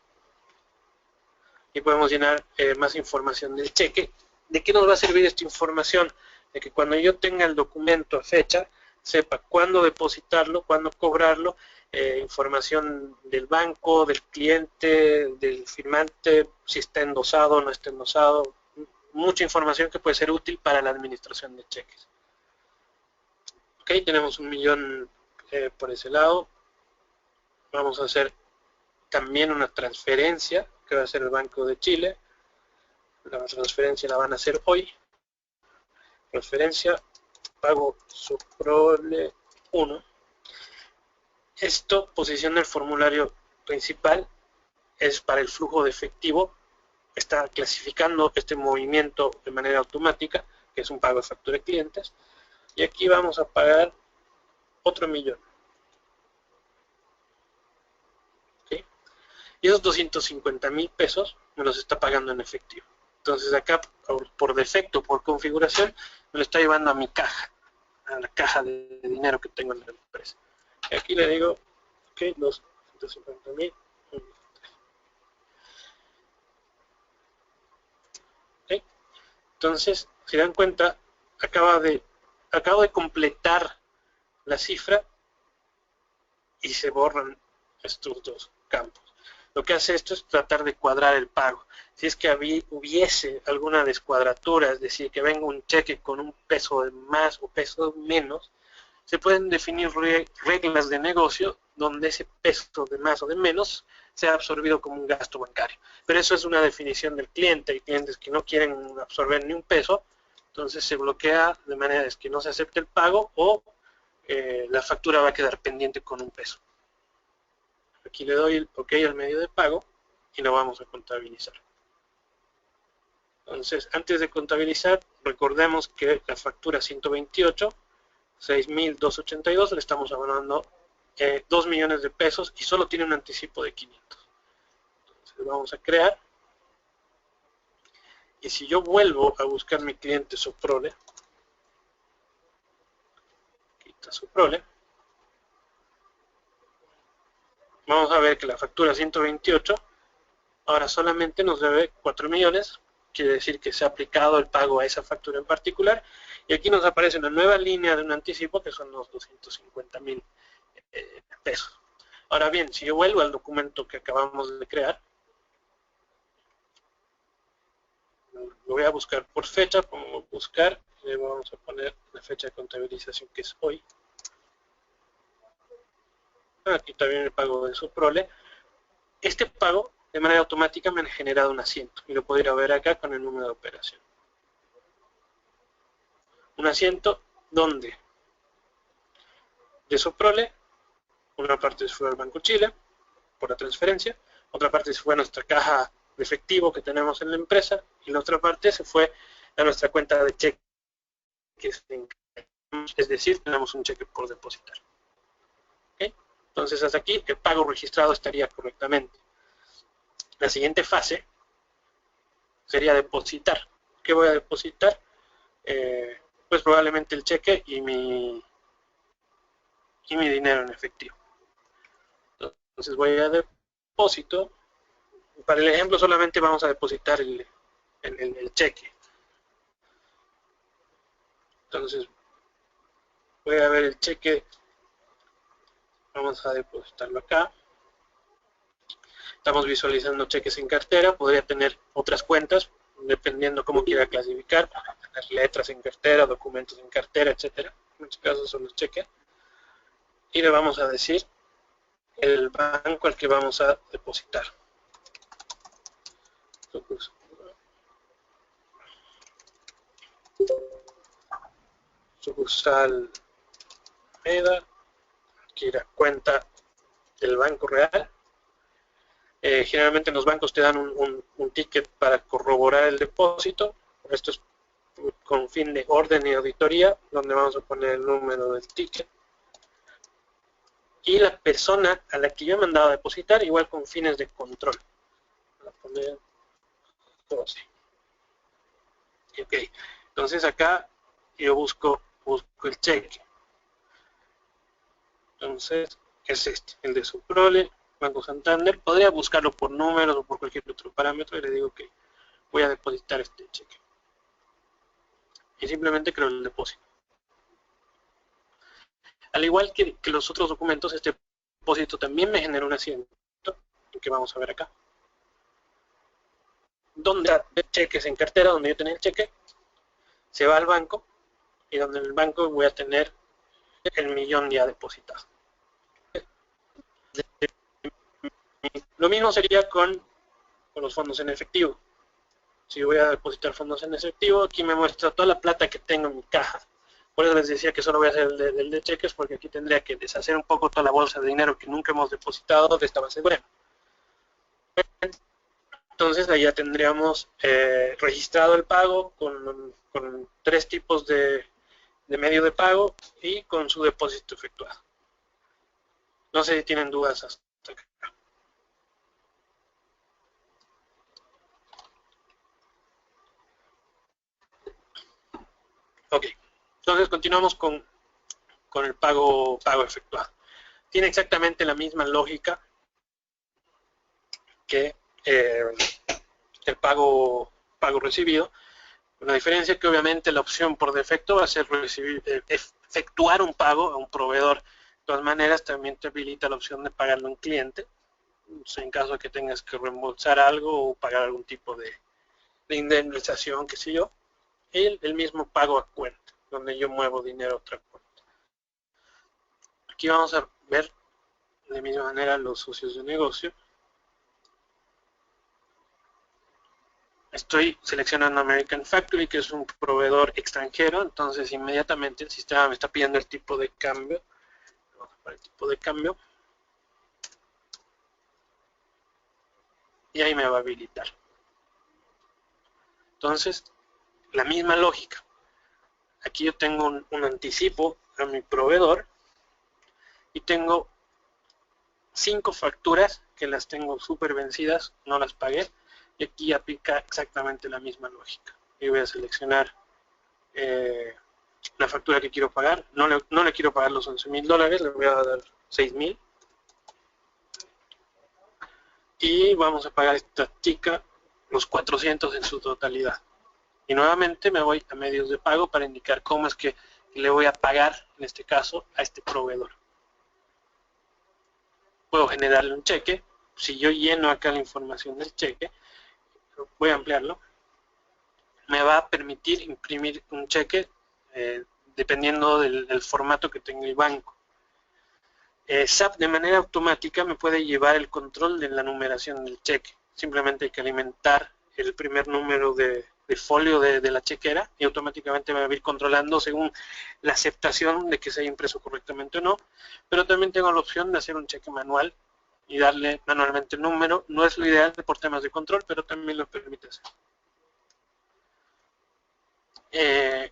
Y podemos llenar más información del cheque. ¿De qué nos va a servir esta información? De que cuando yo tenga el documento a fecha, sepa cuándo depositarlo, cuándo cobrarlo, información del banco, del cliente, del firmante, si está endosado o no está endosado, mucha información que puede ser útil para la administración de cheques. Ok, tenemos 1 millón por ese lado. Vamos a hacer también una transferencia que va a ser el Banco de Chile. La transferencia la van a hacer hoy. Transferencia, pago Soprole 1. Esto, posición del formulario principal, es para el flujo de efectivo. Está clasificando este movimiento de manera automática, que es un pago de factura de clientes. Y aquí vamos a pagar otro millón. ¿Okay? Y esos 250.000 pesos me los está pagando en efectivo. Entonces acá, por defecto, por configuración, me lo está llevando a mi caja, a la caja de dinero que tengo en la empresa. Y aquí le digo, ok, 250.000. Okay. Entonces, si dan cuenta, acabo de completar la cifra y se borran estos dos campos. Lo que hace esto es tratar de cuadrar el pago. Si es que hubiese alguna descuadratura, es decir, que venga un cheque con un peso de más o peso de menos, se pueden definir reglas de negocio donde ese peso de más o de menos sea absorbido como un gasto bancario. Pero eso es una definición del cliente. Hay clientes que no quieren absorber ni un peso, entonces se bloquea de manera que no se acepte el pago o la factura va a quedar pendiente con un peso. Aquí le doy el OK al medio de pago y lo vamos a contabilizar. Entonces, antes de contabilizar, recordemos que la factura 128, 6.282, le estamos abonando 2 millones de pesos y solo tiene un anticipo de 500. Entonces vamos a crear. Y si yo vuelvo a buscar mi cliente Soprole, quita Soprole, vamos a ver que la factura 128 ahora solamente nos debe 4 millones, quiere decir que se ha aplicado el pago a esa factura en particular, y aquí nos aparece una nueva línea de un anticipo que son los 250.000 pesos. Ahora bien, si yo vuelvo al documento que acabamos de crear, lo voy a buscar por fecha, pongo buscar, le vamos a poner la fecha de contabilización que es hoy. Aquí también el pago de Soprole. Este pago de manera automática me han generado un asiento y lo puedo ir a ver acá con el número de operación. Un asiento donde de Soprole, una parte se fue al Banco Chile por la transferencia, otra parte se fue a nuestra caja de efectivo que tenemos en la empresa y la otra parte se fue a nuestra cuenta de cheques, es decir, tenemos un cheque por depositar. ¿Okay? Entonces hasta aquí el pago registrado estaría correctamente. La siguiente fase sería depositar. ¿Qué voy a depositar? Pues probablemente el cheque y mi dinero en efectivo. Entonces voy a depósito, para el ejemplo solamente vamos a depositar el cheque. Entonces, voy a ver el cheque, vamos a depositarlo acá. Estamos visualizando cheques en cartera, podría tener otras cuentas, dependiendo cómo quiera clasificar, las letras en cartera, documentos en cartera, etcétera. En muchos casos son los cheques. Y le vamos a decir el banco al que vamos a depositar. Sucursal Meda, aquí la cuenta del banco real. Generalmente en los bancos te dan un ticket para corroborar el depósito. Esto es con fin de orden y auditoría, donde vamos a poner el número del ticket. Y la persona a la que yo he mandado a depositar, igual con fines de control. Voy a poner 12. Ok, entonces acá yo busco el cheque. Entonces es este, el de Suprole, Banco Santander. Podría buscarlo por números o por cualquier otro parámetro y le digo que voy a depositar este cheque. Y simplemente creo el depósito. Al igual que los otros documentos, este depósito también me genera un asiento, que vamos a ver acá. Donde está cheques en cartera, donde yo tenía el cheque, se va al banco, y donde en el banco voy a tener el millón ya depositado. Lo mismo sería con los fondos en efectivo. Si voy a depositar fondos en efectivo, aquí me muestra toda la plata que tengo en mi caja. Por eso les decía que solo voy a hacer el de cheques, porque aquí tendría que deshacer un poco toda la bolsa de dinero que nunca hemos depositado de esta base de Brema. Entonces ahí ya tendríamos registrado el pago con 3 tipos de medio de pago y con su depósito efectuado. No sé si tienen dudas hasta acá. Ok, entonces continuamos con el pago efectuado. Tiene exactamente la misma lógica que el pago recibido. La diferencia es que obviamente la opción por defecto va a ser efectuar un pago a un proveedor. De todas maneras, también te habilita la opción de pagarlo a un cliente, en caso de que tengas que reembolsar algo o pagar algún tipo de indemnización, qué sé yo. Y el mismo pago a cuenta, donde yo muevo dinero a otra cuenta. Aquí vamos a ver de la misma manera los socios de negocio. Estoy seleccionando American Factory, que es un proveedor extranjero, entonces inmediatamente el sistema me está pidiendo el tipo de cambio. Vamos a poner el tipo de cambio. Y ahí me va a habilitar. Entonces, la misma lógica. Aquí yo tengo un anticipo a mi proveedor y tengo 5 facturas que las tengo súper vencidas, no las pagué. Y aquí aplica exactamente la misma lógica. Yo voy a seleccionar la factura que quiero pagar. No le quiero pagar los $11,000, le voy a dar 6,000. Y vamos a pagar esta chica los 400 en su totalidad. Y nuevamente me voy a medios de pago para indicar cómo es que le voy a pagar, en este caso, a este proveedor. Puedo generarle un cheque. Si yo lleno acá la información del cheque, voy a ampliarlo, me va a permitir imprimir un cheque dependiendo del formato que tenga el banco. SAP de manera automática me puede llevar el control de la numeración del cheque. Simplemente hay que alimentar el primer número de folio de la chequera y automáticamente me va a ir controlando según la aceptación de que se haya impreso correctamente o no. Pero también tengo la opción de hacer un cheque manual y darle manualmente el número. No es lo ideal por temas de control, pero también lo permite hacer.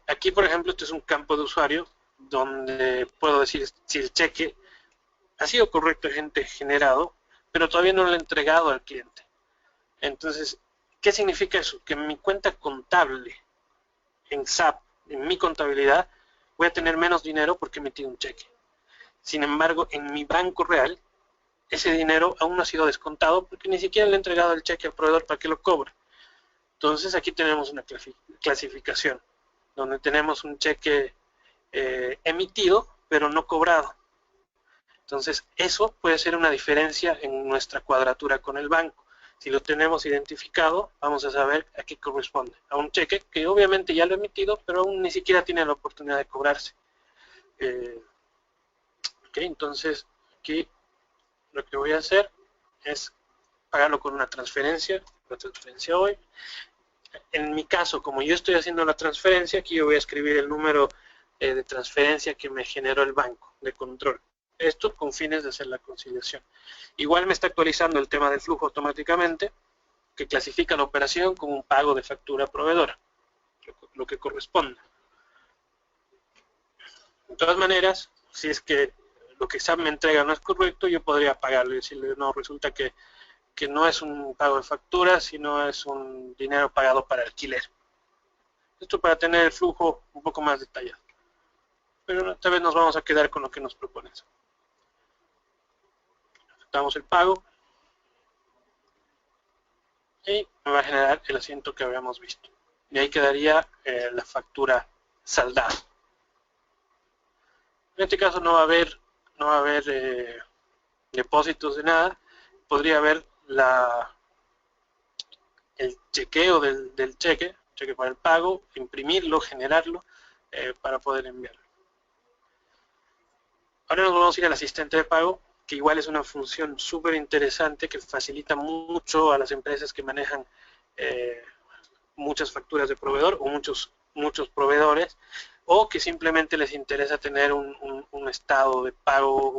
Aquí, por ejemplo, este es un campo de usuario donde puedo decir si el cheque ha sido correctamente generado, pero todavía no lo he entregado al cliente. Entonces, ¿qué significa eso? Que en mi cuenta contable, en SAP, en mi contabilidad, voy a tener menos dinero porque emití un cheque. Sin embargo, en mi banco real, ese dinero aún no ha sido descontado porque ni siquiera le he entregado el cheque al proveedor para que lo cobre. Entonces aquí tenemos una clasificación, donde tenemos un cheque emitido, pero no cobrado. Entonces eso puede ser una diferencia en nuestra cuadratura con el banco. Si lo tenemos identificado, vamos a saber a qué corresponde. A un cheque que obviamente ya lo he emitido, pero aún ni siquiera tiene la oportunidad de cobrarse. Ok, entonces aquí lo que voy a hacer es pagarlo con una transferencia. La transferencia hoy. En mi caso, como yo estoy haciendo la transferencia, aquí yo voy a escribir el número de transferencia que me generó el banco de control. Esto con fines de hacer la conciliación. Igual me está actualizando el tema del flujo automáticamente, que clasifica la operación como un pago de factura proveedora, lo que corresponde. De todas maneras, si es que lo que SAP me entrega no es correcto, yo podría pagarle y decirle, no, resulta que no es un pago de factura, sino es un dinero pagado para alquiler. Esto para tener el flujo un poco más detallado. Pero esta vez nos vamos a quedar con lo que nos proponen. Damos el pago y me va a generar el asiento que habíamos visto. Y ahí quedaría la factura saldada. En este caso no va a haber depósitos de nada. Podría haber el chequeo del cheque para el pago, imprimirlo, generarlo para poder enviarlo. Ahora nos vamos a ir al asistente de pago, que igual es una función súper interesante que facilita mucho a las empresas que manejan muchas facturas de proveedor o muchos proveedores, o que simplemente les interesa tener un estado de pago,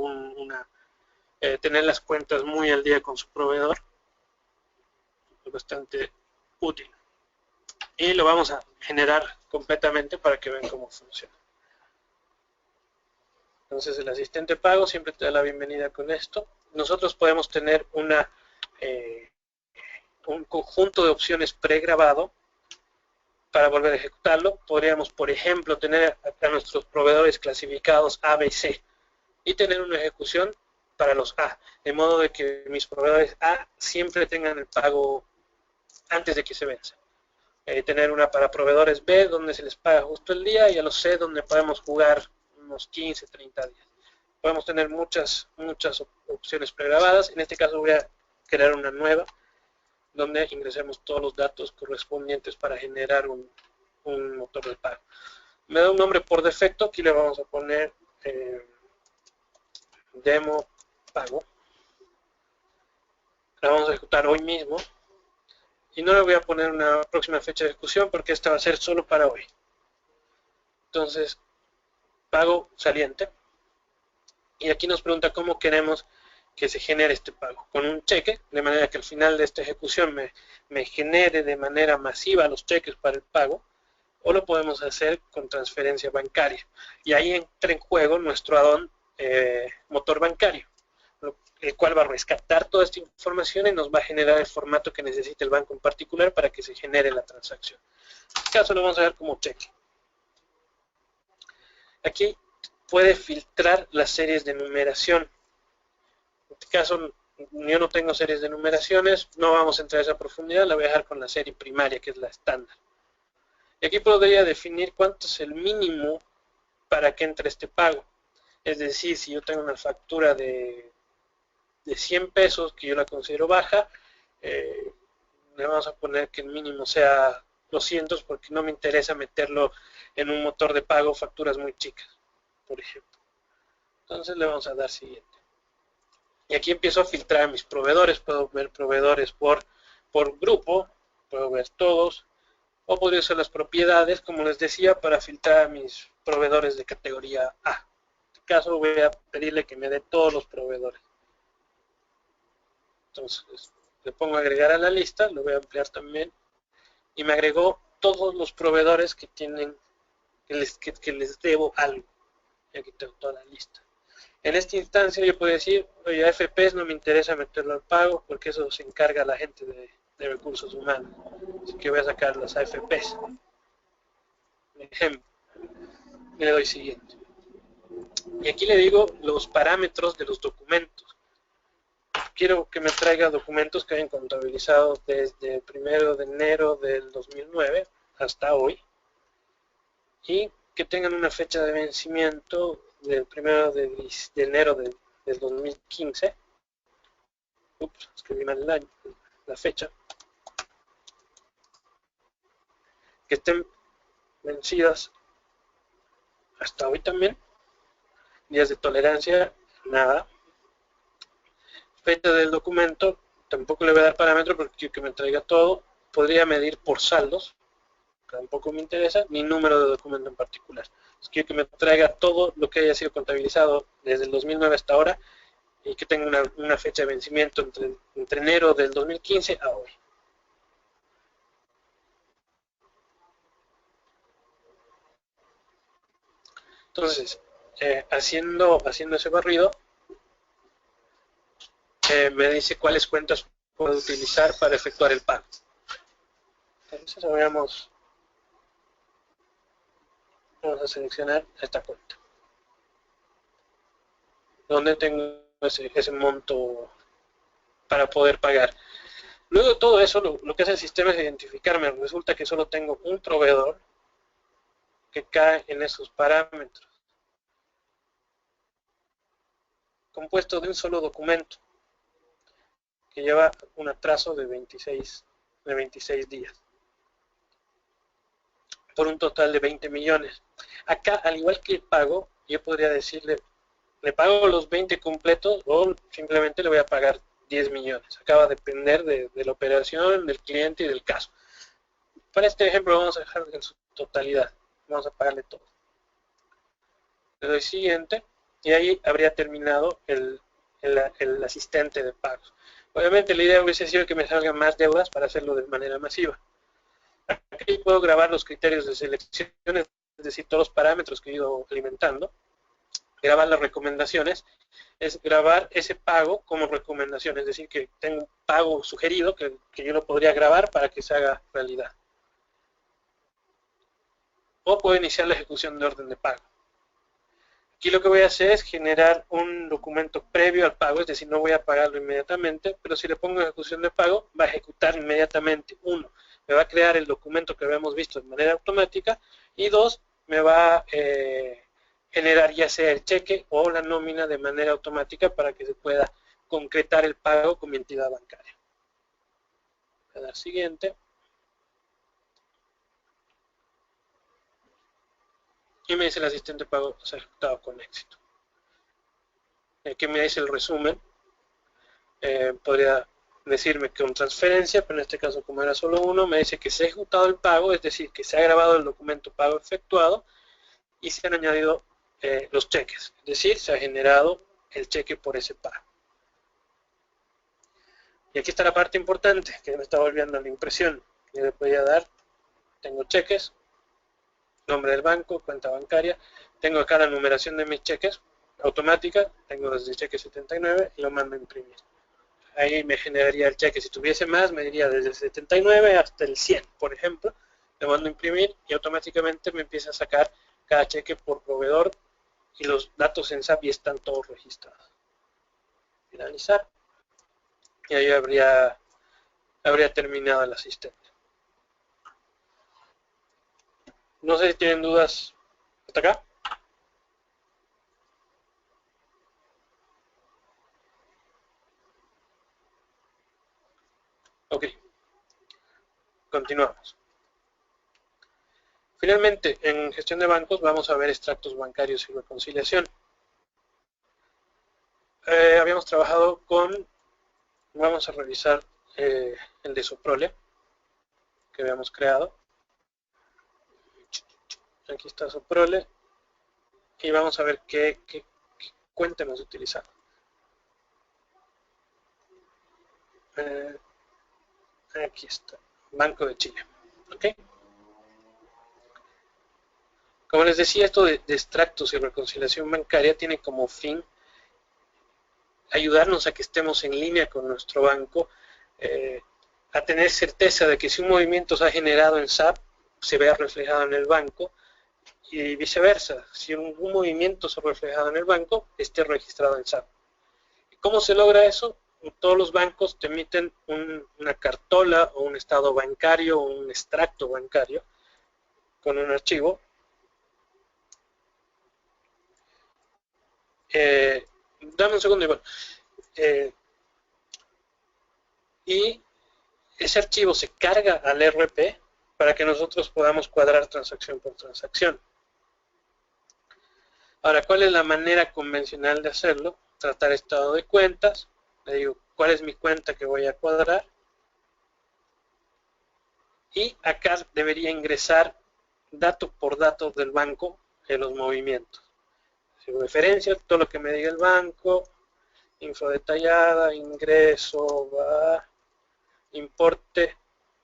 tener las cuentas muy al día con su proveedor. Es bastante útil. Y lo vamos a generar completamente para que vean cómo funciona. Entonces el asistente de pago siempre te da la bienvenida con esto. Nosotros podemos tener un conjunto de opciones pregrabado para volver a ejecutarlo. Podríamos, por ejemplo, tener a nuestros proveedores clasificados A, B y C y tener una ejecución para los A, de modo de que mis proveedores A siempre tengan el pago antes de que se venza. Tener una para proveedores B donde se les paga justo el día y a los C donde podemos jugar unos 15, 30 días. Podemos tener muchas opciones pregrabadas. En este caso voy a crear una nueva donde ingresemos todos los datos correspondientes para generar un motor de pago. Me da un nombre por defecto, aquí le vamos a poner demo pago. La vamos a ejecutar hoy mismo y no le voy a poner una próxima fecha de ejecución porque esta va a ser solo para hoy. Entonces, pago saliente. Y aquí nos pregunta cómo queremos que se genere este pago. Con un cheque, de manera que al final de esta ejecución me genere de manera masiva los cheques para el pago, o lo podemos hacer con transferencia bancaria. Y ahí entra en juego nuestro add-on motor bancario, el cual va a rescatar toda esta información y nos va a generar el formato que necesita el banco en particular para que se genere la transacción. En este caso lo vamos a ver como cheque. Aquí puede filtrar las series de numeración. En este caso yo no tengo series de numeraciones, no vamos a entrar a esa profundidad, la voy a dejar con la serie primaria, que es la estándar. Y aquí podría definir cuánto es el mínimo para que entre este pago. Es decir, si yo tengo una factura de 100 pesos, que yo la considero baja, le vamos a poner que el mínimo sea 200 porque no me interesa meterlo en un motor de pago facturas muy chicas, por ejemplo. Entonces le vamos a dar siguiente. Y aquí empiezo a filtrar mis proveedores. Puedo ver proveedores por grupo, puedo ver todos, o podría ser las propiedades, como les decía, para filtrar a mis proveedores de categoría A. En este caso voy a pedirle que me dé todos los proveedores. Entonces le pongo agregar a la lista, lo voy a ampliar también, y me agregó todos los proveedores que tienen, que les debo algo. Y aquí tengo toda la lista. En esta instancia yo puedo decir, oye, a FPs no me interesa meterlo al pago porque eso se encarga la gente de recursos humanos. Así que voy a sacar las AFPs. Por ejemplo, le doy siguiente. Y aquí le digo los parámetros de los documentos. quiero que me traiga documentos que hayan contabilizado desde el 1 de enero del 2009 hasta hoy y que tengan una fecha de vencimiento del 1 de enero del 2015. Ups, escribí mal el año, la fecha. Que estén vencidas hasta hoy también. Días de tolerancia, nada. Fecha del documento, tampoco le voy a dar parámetro porque quiero que me traiga todo. Podría medir por saldos, tampoco me interesa, ni número de documento en particular. Entonces, quiero que me traiga todo lo que haya sido contabilizado desde el 2009 hasta ahora y que tenga una fecha de vencimiento entre enero del 2015 a hoy. Entonces, haciendo ese barrido, me dice cuáles cuentas puedo utilizar para efectuar el pago. Entonces, vamos a seleccionar esta cuenta, donde tengo ese monto para poder pagar. Luego de todo eso, lo que hace el sistema es identificarme. Resulta que solo tengo un proveedor que cae en esos parámetros, compuesto de un solo documento, que lleva un atraso de 26 días, por un total de 20 millones. Acá, al igual que el pago, yo podría decirle, le pago los 20 completos o simplemente le voy a pagar 10 millones. Acá va a depender de la operación, del cliente y del caso. Para este ejemplo vamos a dejar en su totalidad. Vamos a pagarle todo. Le doy siguiente y ahí habría terminado el asistente de pagos. Obviamente la idea hubiese sido que me salgan más deudas para hacerlo de manera masiva. Aquí puedo grabar los criterios de selección, es decir, todos los parámetros que he ido alimentando. Grabar las recomendaciones es grabar ese pago como recomendación, es decir, que tengo un pago sugerido que yo lo podría grabar para que se haga realidad. O puedo iniciar la ejecución de orden de pago. Aquí lo que voy a hacer es generar un documento previo al pago, es decir, no voy a pagarlo inmediatamente, pero si le pongo ejecución de pago, va a ejecutar inmediatamente. Uno, me va a crear el documento que habíamos visto de manera automática, y dos, me va a generar ya sea el cheque o la nómina de manera automática para que se pueda concretar el pago con mi entidad bancaria. Voy a dar siguiente. Y me dice el asistente de pago se ha ejecutado con éxito. Aquí me dice el resumen. Podría decirme que una transferencia, pero en este caso como era solo uno, me dice que se ha ejecutado el pago, es decir, que se ha grabado el documento pago efectuado y se han añadido los cheques, es decir, se ha generado el cheque por ese pago. Y aquí está la parte importante que me está volviendo la impresión. Yo le podría dar, tengo cheques, nombre del banco, cuenta bancaria, tengo acá la numeración de mis cheques automática, tengo desde el cheque 79 y lo mando a imprimir. Ahí me generaría el cheque. Si tuviese más, me diría desde el 79 hasta el 100, por ejemplo. Le mando a imprimir y automáticamente me empieza a sacar cada cheque por proveedor y los datos en SAP ya están todos registrados. Finalizar. Y ahí habría terminado el asistente. No sé si tienen dudas hasta acá. Ok. Continuamos. Finalmente, en gestión de bancos vamos a ver extractos bancarios y reconciliación. Habíamos trabajado con, vamos a revisar el de Soprole que habíamos creado. Aquí está Soprole y vamos a ver qué cuenta hemos utilizado. Aquí está, Banco de Chile. ¿Okay? Como les decía, esto de extractos y reconciliación bancaria tiene como fin ayudarnos a que estemos en línea con nuestro banco, a tener certeza de que si un movimiento se ha generado en SAP, se vea reflejado en el banco, y viceversa, si un movimiento se ha reflejado en el banco, esté registrado en SAP. ¿Cómo se logra eso? todos los bancos te emiten una cartola o un estado bancario o un extracto bancario con un archivo. Dame un segundo igual. Y ese archivo se carga al RP para que nosotros podamos cuadrar transacción por transacción. Ahora, ¿cuál es la manera convencional de hacerlo? Tratar estado de cuentas. Le digo, ¿cuál es mi cuenta que voy a cuadrar? Y acá debería ingresar dato por dato del banco en los movimientos. Referencia, todo lo que me diga el banco, info detallada, ingreso, importe,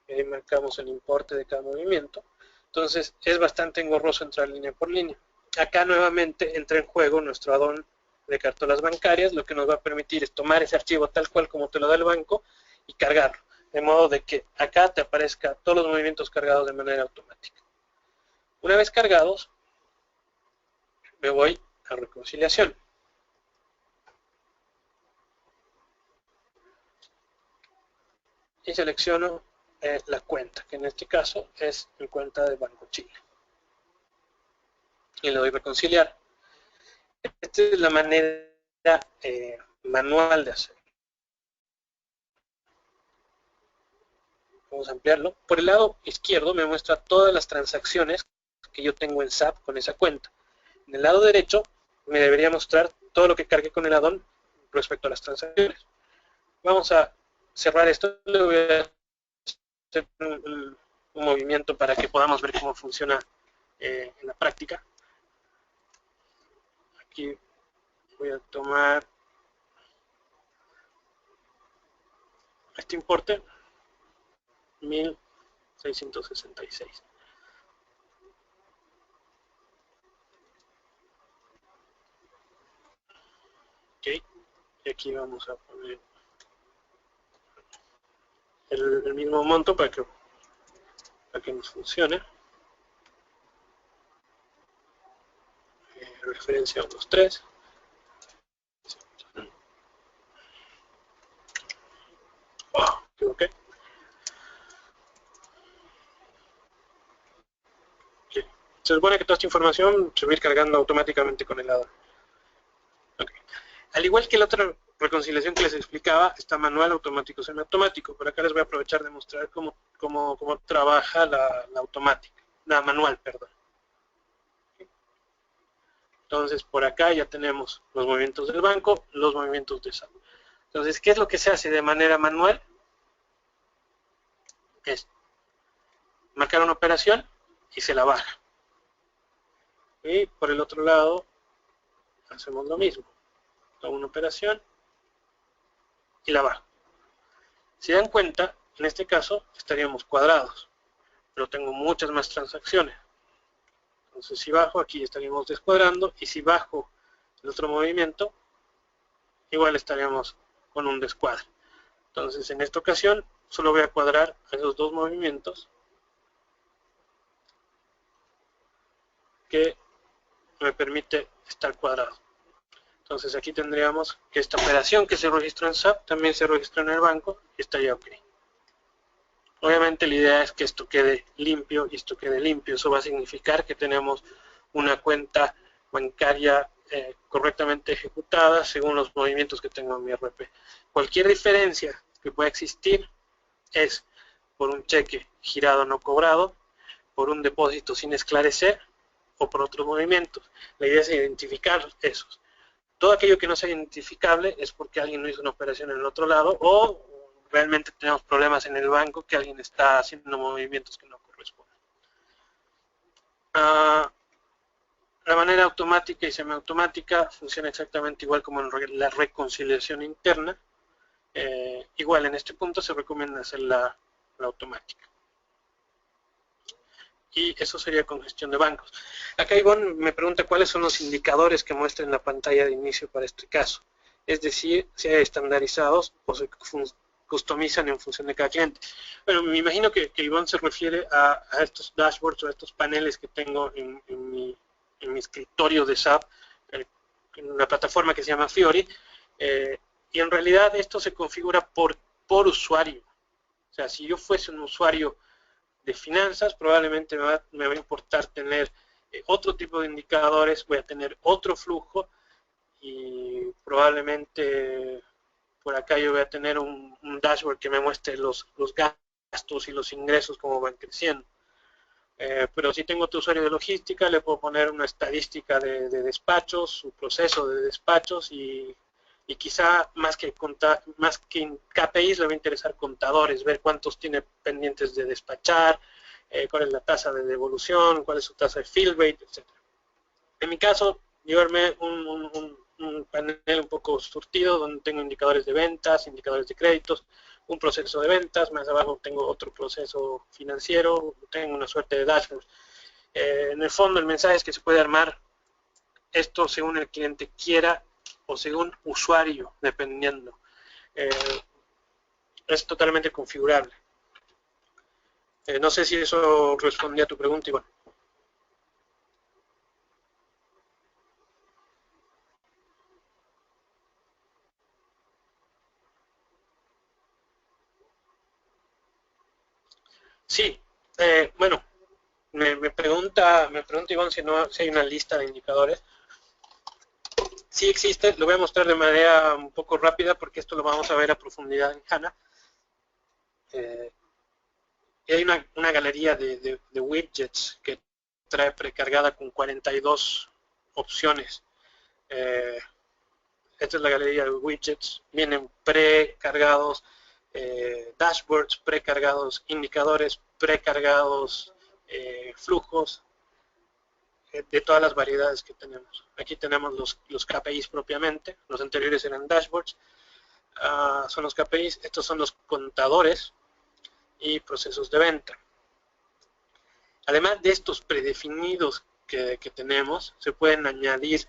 y ahí marcamos el importe de cada movimiento. Entonces es bastante engorroso entrar línea por línea. Acá nuevamente entra en juego nuestro add-on de cartolas bancarias, lo que nos va a permitir es tomar ese archivo tal cual como te lo da el banco y cargarlo, de modo de que acá te aparezca todos los movimientos cargados de manera automática. Una vez cargados, me voy a reconciliación. Y selecciono la cuenta, que en este caso es mi cuenta de Banco Chile. Y le doy reconciliar. Esta es la manera manual de hacerlo. Vamos a ampliarlo. Por el lado izquierdo me muestra todas las transacciones que yo tengo en SAP con esa cuenta. En el lado derecho me debería mostrar todo lo que cargué con el add-on respecto a las transacciones. Vamos a cerrar esto. Le voy a hacer un movimiento para que podamos ver cómo funciona en la práctica. Aquí voy a tomar este importe, 1666. Ok, y aquí vamos a poner el mismo monto para que nos funcione. Referencia 123. Oh, equivoqué. Okay. Se supone que toda esta información se va a ir cargando automáticamente con el add-on. Okay. Al igual que la otra reconciliación que les explicaba, está manual, automático, semiautomático. Por acá les voy a aprovechar de mostrar cómo trabaja la automática, la manual, perdón. Entonces, por acá ya tenemos los movimientos del banco, los movimientos de SAP. Entonces, ¿qué es lo que se hace de manera manual? Es marcar una operación y se la baja. Y por el otro lado, hacemos lo mismo. Tomo una operación y la bajo. Si dan cuenta, en este caso estaríamos cuadrados, pero tengo muchas más transacciones. Entonces, si bajo, aquí estaríamos descuadrando, y si bajo el otro movimiento, igual estaríamos con un descuadre. Entonces, en esta ocasión, solo voy a cuadrar esos dos movimientos que me permite estar cuadrado. Entonces, aquí tendríamos que esta operación que se registró en SAP también se registró en el banco y estaría ok. Obviamente la idea es que esto quede limpio y esto quede limpio. Eso va a significar que tenemos una cuenta bancaria correctamente ejecutada según los movimientos que tengo en mi RP. Cualquier diferencia que pueda existir es por un cheque girado no cobrado, por un depósito sin esclarecer o por otros movimientos. La idea es identificar esos. Todo aquello que no sea identificable es porque alguien no hizo una operación en el otro lado o realmente tenemos problemas en el banco que alguien está haciendo movimientos que no corresponden. La manera automática y semiautomática funciona exactamente igual como en la reconciliación interna. Igual en este punto se recomienda hacer la automática. Y eso sería con gestión de bancos. Acá Ivonne me pregunta cuáles son los indicadores que muestra en la pantalla de inicio para este caso. Es decir, si hay estandarizados o se customizan en función de cada cliente. Bueno, me imagino que Ivonne se refiere a estos dashboards o a estos paneles que tengo en mi escritorio de SAP, en una plataforma que se llama Fiori, Y en realidad esto se configura por usuario. O sea, si yo fuese un usuario de finanzas, probablemente me va a importar tener otro tipo de indicadores, voy a tener otro flujo y probablemente por acá yo voy a tener un dashboard que me muestre los gastos y los ingresos como van creciendo. Pero si tengo otro usuario de logística, le puedo poner una estadística de despachos, su proceso de despachos y quizá más que en KPIs le va a interesar contadores, ver cuántos tiene pendientes de despachar, cuál es la tasa de devolución, cuál es su tasa de fill rate, etc. En mi caso, yo armé un panel un poco surtido donde tengo indicadores de ventas, indicadores de créditos, un proceso de ventas, más abajo tengo otro proceso financiero, tengo una suerte de dashboard. En el fondo el mensaje es que se puede armar esto según el cliente quiera o según usuario, dependiendo. Es totalmente configurable. No sé si eso respondía a tu pregunta, Iván. Sí, bueno, me pregunta Iván si hay una lista de indicadores. Sí existe, lo voy a mostrar de manera un poco rápida porque esto lo vamos a ver a profundidad en HANA. Y hay una galería de widgets que trae precargada con 42 opciones. Esta es la galería de widgets. Vienen precargados dashboards, precargados indicadores, precargados flujos, de todas las variedades que tenemos. Aquí tenemos los KPIs propiamente, los anteriores eran dashboards, son los KPIs, estos son los contadores y procesos de venta. Además de estos predefinidos que tenemos, se pueden añadir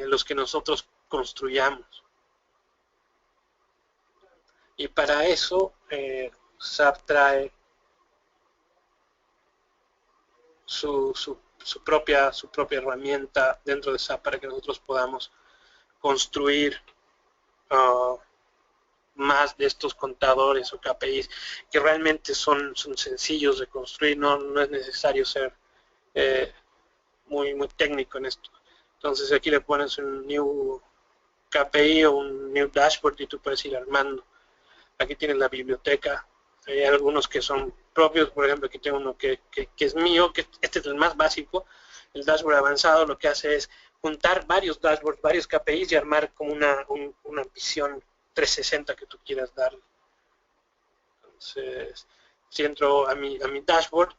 los que nosotros construyamos. Y para eso SAP trae su propia herramienta dentro de SAP para que nosotros podamos construir más de estos contadores o KPIs que realmente son sencillos de construir, no es necesario ser muy técnico en esto. Entonces aquí le pones un new KPI o un new dashboard y tú puedes ir armando. Aquí tienes la biblioteca, hay algunos que son propios, por ejemplo aquí tengo uno que es mío, que este es el más básico. El dashboard avanzado lo que hace es juntar varios dashboards, varios KPIs y armar como una visión 360 que tú quieras darle. Entonces, si entro a mi dashboard,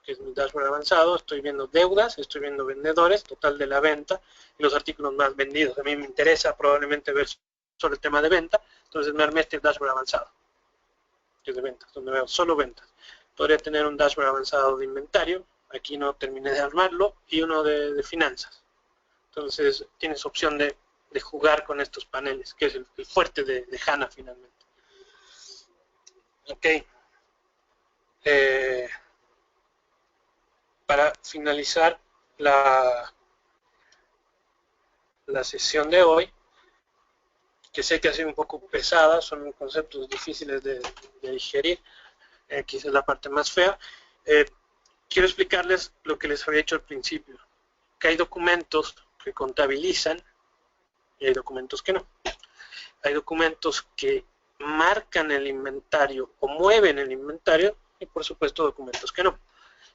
que es mi dashboard avanzado, estoy viendo deudas, estoy viendo vendedores, total de la venta y los artículos más vendidos. A mí me interesa probablemente ver sobre el tema de venta, entonces me armé este dashboard avanzado, que es de ventas, donde veo solo ventas. Podría tener un dashboard avanzado de inventario, aquí no terminé de armarlo, y uno de finanzas. Entonces tienes opción de jugar con estos paneles, que es el fuerte de HANA finalmente. Ok. Para finalizar la sesión de hoy, que sé que ha sido un poco pesada, son conceptos difíciles de digerir, quizás la parte más fea, quiero explicarles lo que les había dicho al principio, que hay documentos que contabilizan y hay documentos que no. Hay documentos que marcan el inventario o mueven el inventario y por supuesto documentos que no.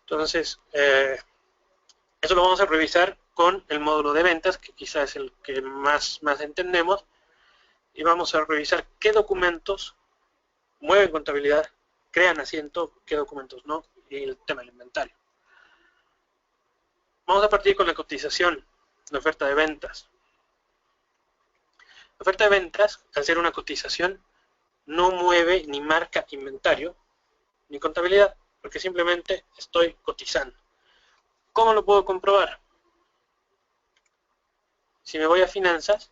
Entonces, eso lo vamos a revisar con el módulo de ventas, que quizás es el que más entendemos, y vamos a revisar qué documentos mueven contabilidad, crean asiento, qué documentos no, y el tema del inventario. Vamos a partir con la cotización, la oferta de ventas. La oferta de ventas, al ser una cotización, no mueve ni marca inventario, ni contabilidad, porque simplemente estoy cotizando. ¿Cómo lo puedo comprobar? Si me voy a finanzas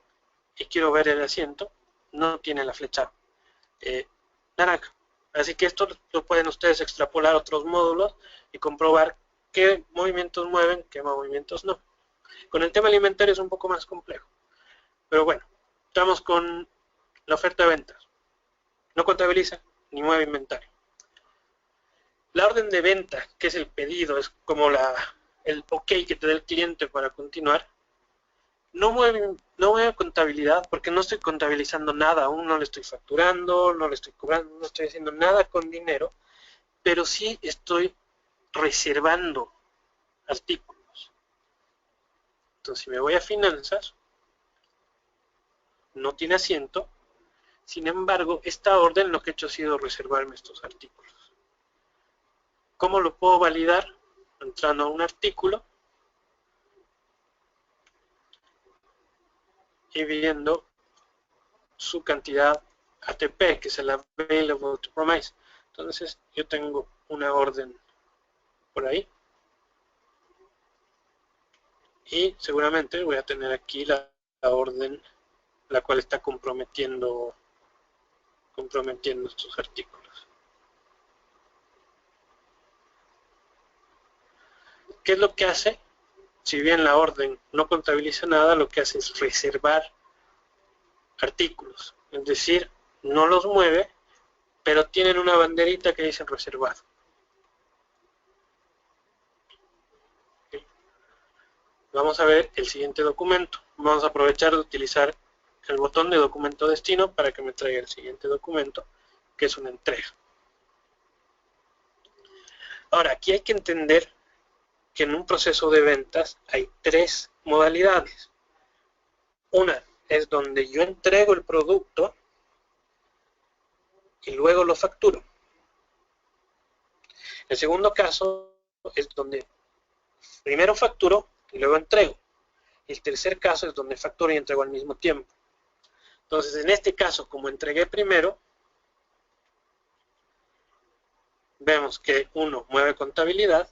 y quiero ver el asiento, no tiene la flecha naranja. Así que esto lo pueden ustedes extrapolar a otros módulos y comprobar qué movimientos mueven, qué movimientos no. Con el tema alimentario es un poco más complejo. Pero bueno, Estamos con la oferta de ventas. No contabiliza ni mueve inventario. La orden de venta, que es el pedido, es como el OK que te da el cliente para continuar. No mueve contabilidad porque no estoy contabilizando nada, aún no le estoy facturando, no le estoy cobrando, no estoy haciendo nada con dinero, pero sí estoy reservando artículos. Entonces, si me voy a finanzas, no tiene asiento, sin embargo, esta orden lo que he hecho ha sido reservarme estos artículos. ¿Cómo lo puedo validar? Entrando a un artículo y viendo su cantidad ATP, que es el Available to Promise. Entonces, yo tengo una orden por ahí. Y seguramente voy a tener aquí la orden la cual está comprometiendo estos artículos. ¿Qué es lo que hace? Si bien la orden no contabiliza nada, lo que hace es reservar artículos. Es decir, no los mueve, pero tienen una banderita que dice reservado. Vamos a ver el siguiente documento. Vamos a aprovechar de utilizar el botón de documento destino para que me traiga el siguiente documento, que es una entrega. Ahora, aquí hay que entender que en un proceso de ventas hay tres modalidades. Una es donde yo entrego el producto y luego lo facturo. El segundo caso es donde primero facturo y luego entrego. El tercer caso es donde facturo y entrego al mismo tiempo. Entonces, en este caso, como entregué primero, vemos que uno mueve contabilidad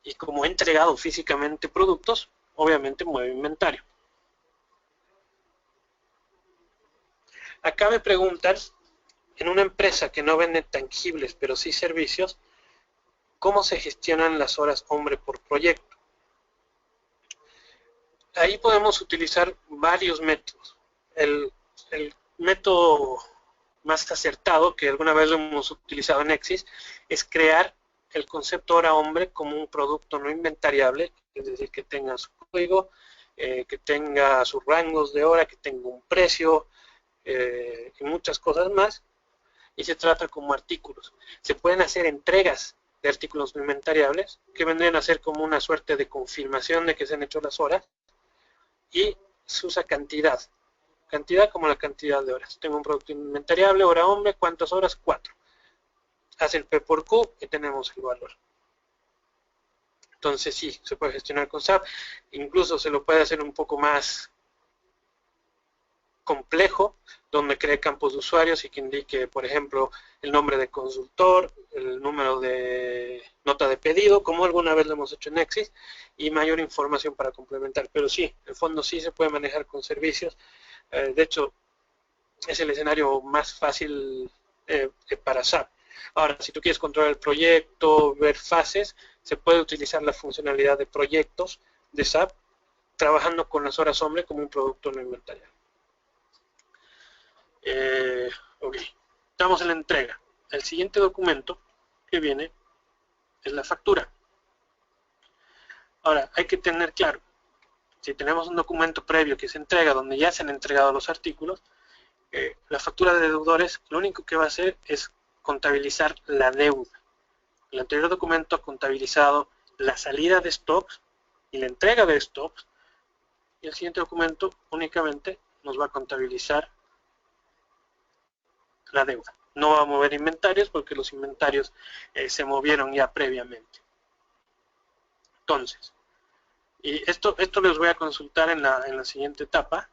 y como he entregado físicamente productos, obviamente mueve inventario. Acá me preguntan, en una empresa que no vende tangibles, pero sí servicios, ¿cómo se gestionan las horas hombre por proyecto? Ahí podemos utilizar varios métodos. El método más acertado, que alguna vez lo hemos utilizado en Exis, es crear el concepto hora hombre como un producto no inventariable, es decir, que tenga su código, que tenga sus rangos de hora, que tenga un precio y muchas cosas más, y se trata como artículos. Se pueden hacer entregas de artículos no inventariables, que vendrían a ser como una suerte de confirmación de que se han hecho las horas, y se usa cantidad como la cantidad de horas. Tengo un producto inventariable, hora hombre, ¿cuántas horas? 4. Hace el P por Q y tenemos el valor. Entonces sí, se puede gestionar con SAP. Incluso se lo puede hacer un poco más complejo, donde cree campos de usuarios y que indique, por ejemplo, el nombre de consultor, el número de nota de pedido, como alguna vez lo hemos hecho en Exis, y mayor información para complementar. Pero sí, en el fondo sí se puede manejar con servicios. De hecho, es el escenario más fácil para SAP. Ahora, si tú quieres controlar el proyecto, ver fases, se puede utilizar la funcionalidad de proyectos de SAP, trabajando con las horas hombre como un producto no inventariado. Ok, estamos en la entrega. El siguiente documento que viene es la factura. Ahora, hay que tener claro, si tenemos un documento previo que se entrega, donde ya se han entregado los artículos, la factura de deudores lo único que va a hacer es contabilizar la deuda. El anterior documento ha contabilizado la salida de stocks y la entrega de stocks, y el siguiente documento únicamente nos va a contabilizar la deuda. No va a mover inventarios porque los inventarios se movieron ya previamente. Entonces, y esto les voy a consultar en la siguiente etapa.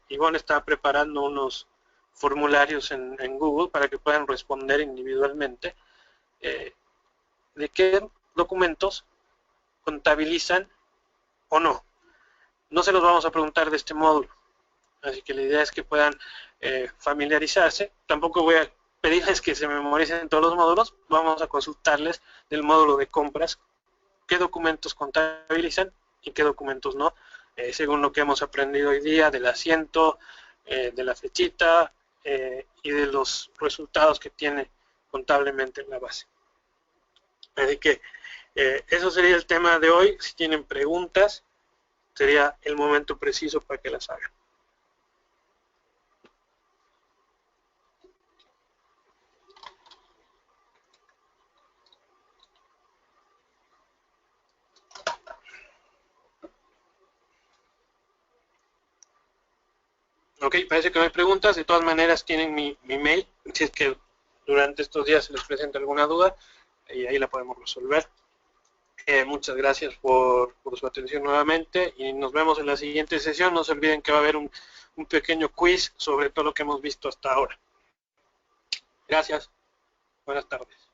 Ivonne está preparando unos formularios en Google para que puedan responder individualmente de qué documentos contabilizan o no. No se los vamos a preguntar de este módulo, así que la idea es que puedan familiarizarse. Tampoco voy a pedirles que se memoricen todos los módulos, vamos a consultarles del módulo de compras qué documentos contabilizan y qué documentos no, según lo que hemos aprendido hoy día del asiento, de la flechita y de los resultados que tiene contablemente en la base. Así que eso sería el tema de hoy. Si tienen preguntas, sería el momento preciso para que las hagan. Ok, parece que no hay preguntas. De todas maneras tienen mi mail. Si es que durante estos días se les presenta alguna duda, y ahí la podemos resolver. Muchas gracias por su atención nuevamente y nos vemos en la siguiente sesión. No se olviden que va a haber un pequeño quiz sobre todo lo que hemos visto hasta ahora. Gracias. Buenas tardes.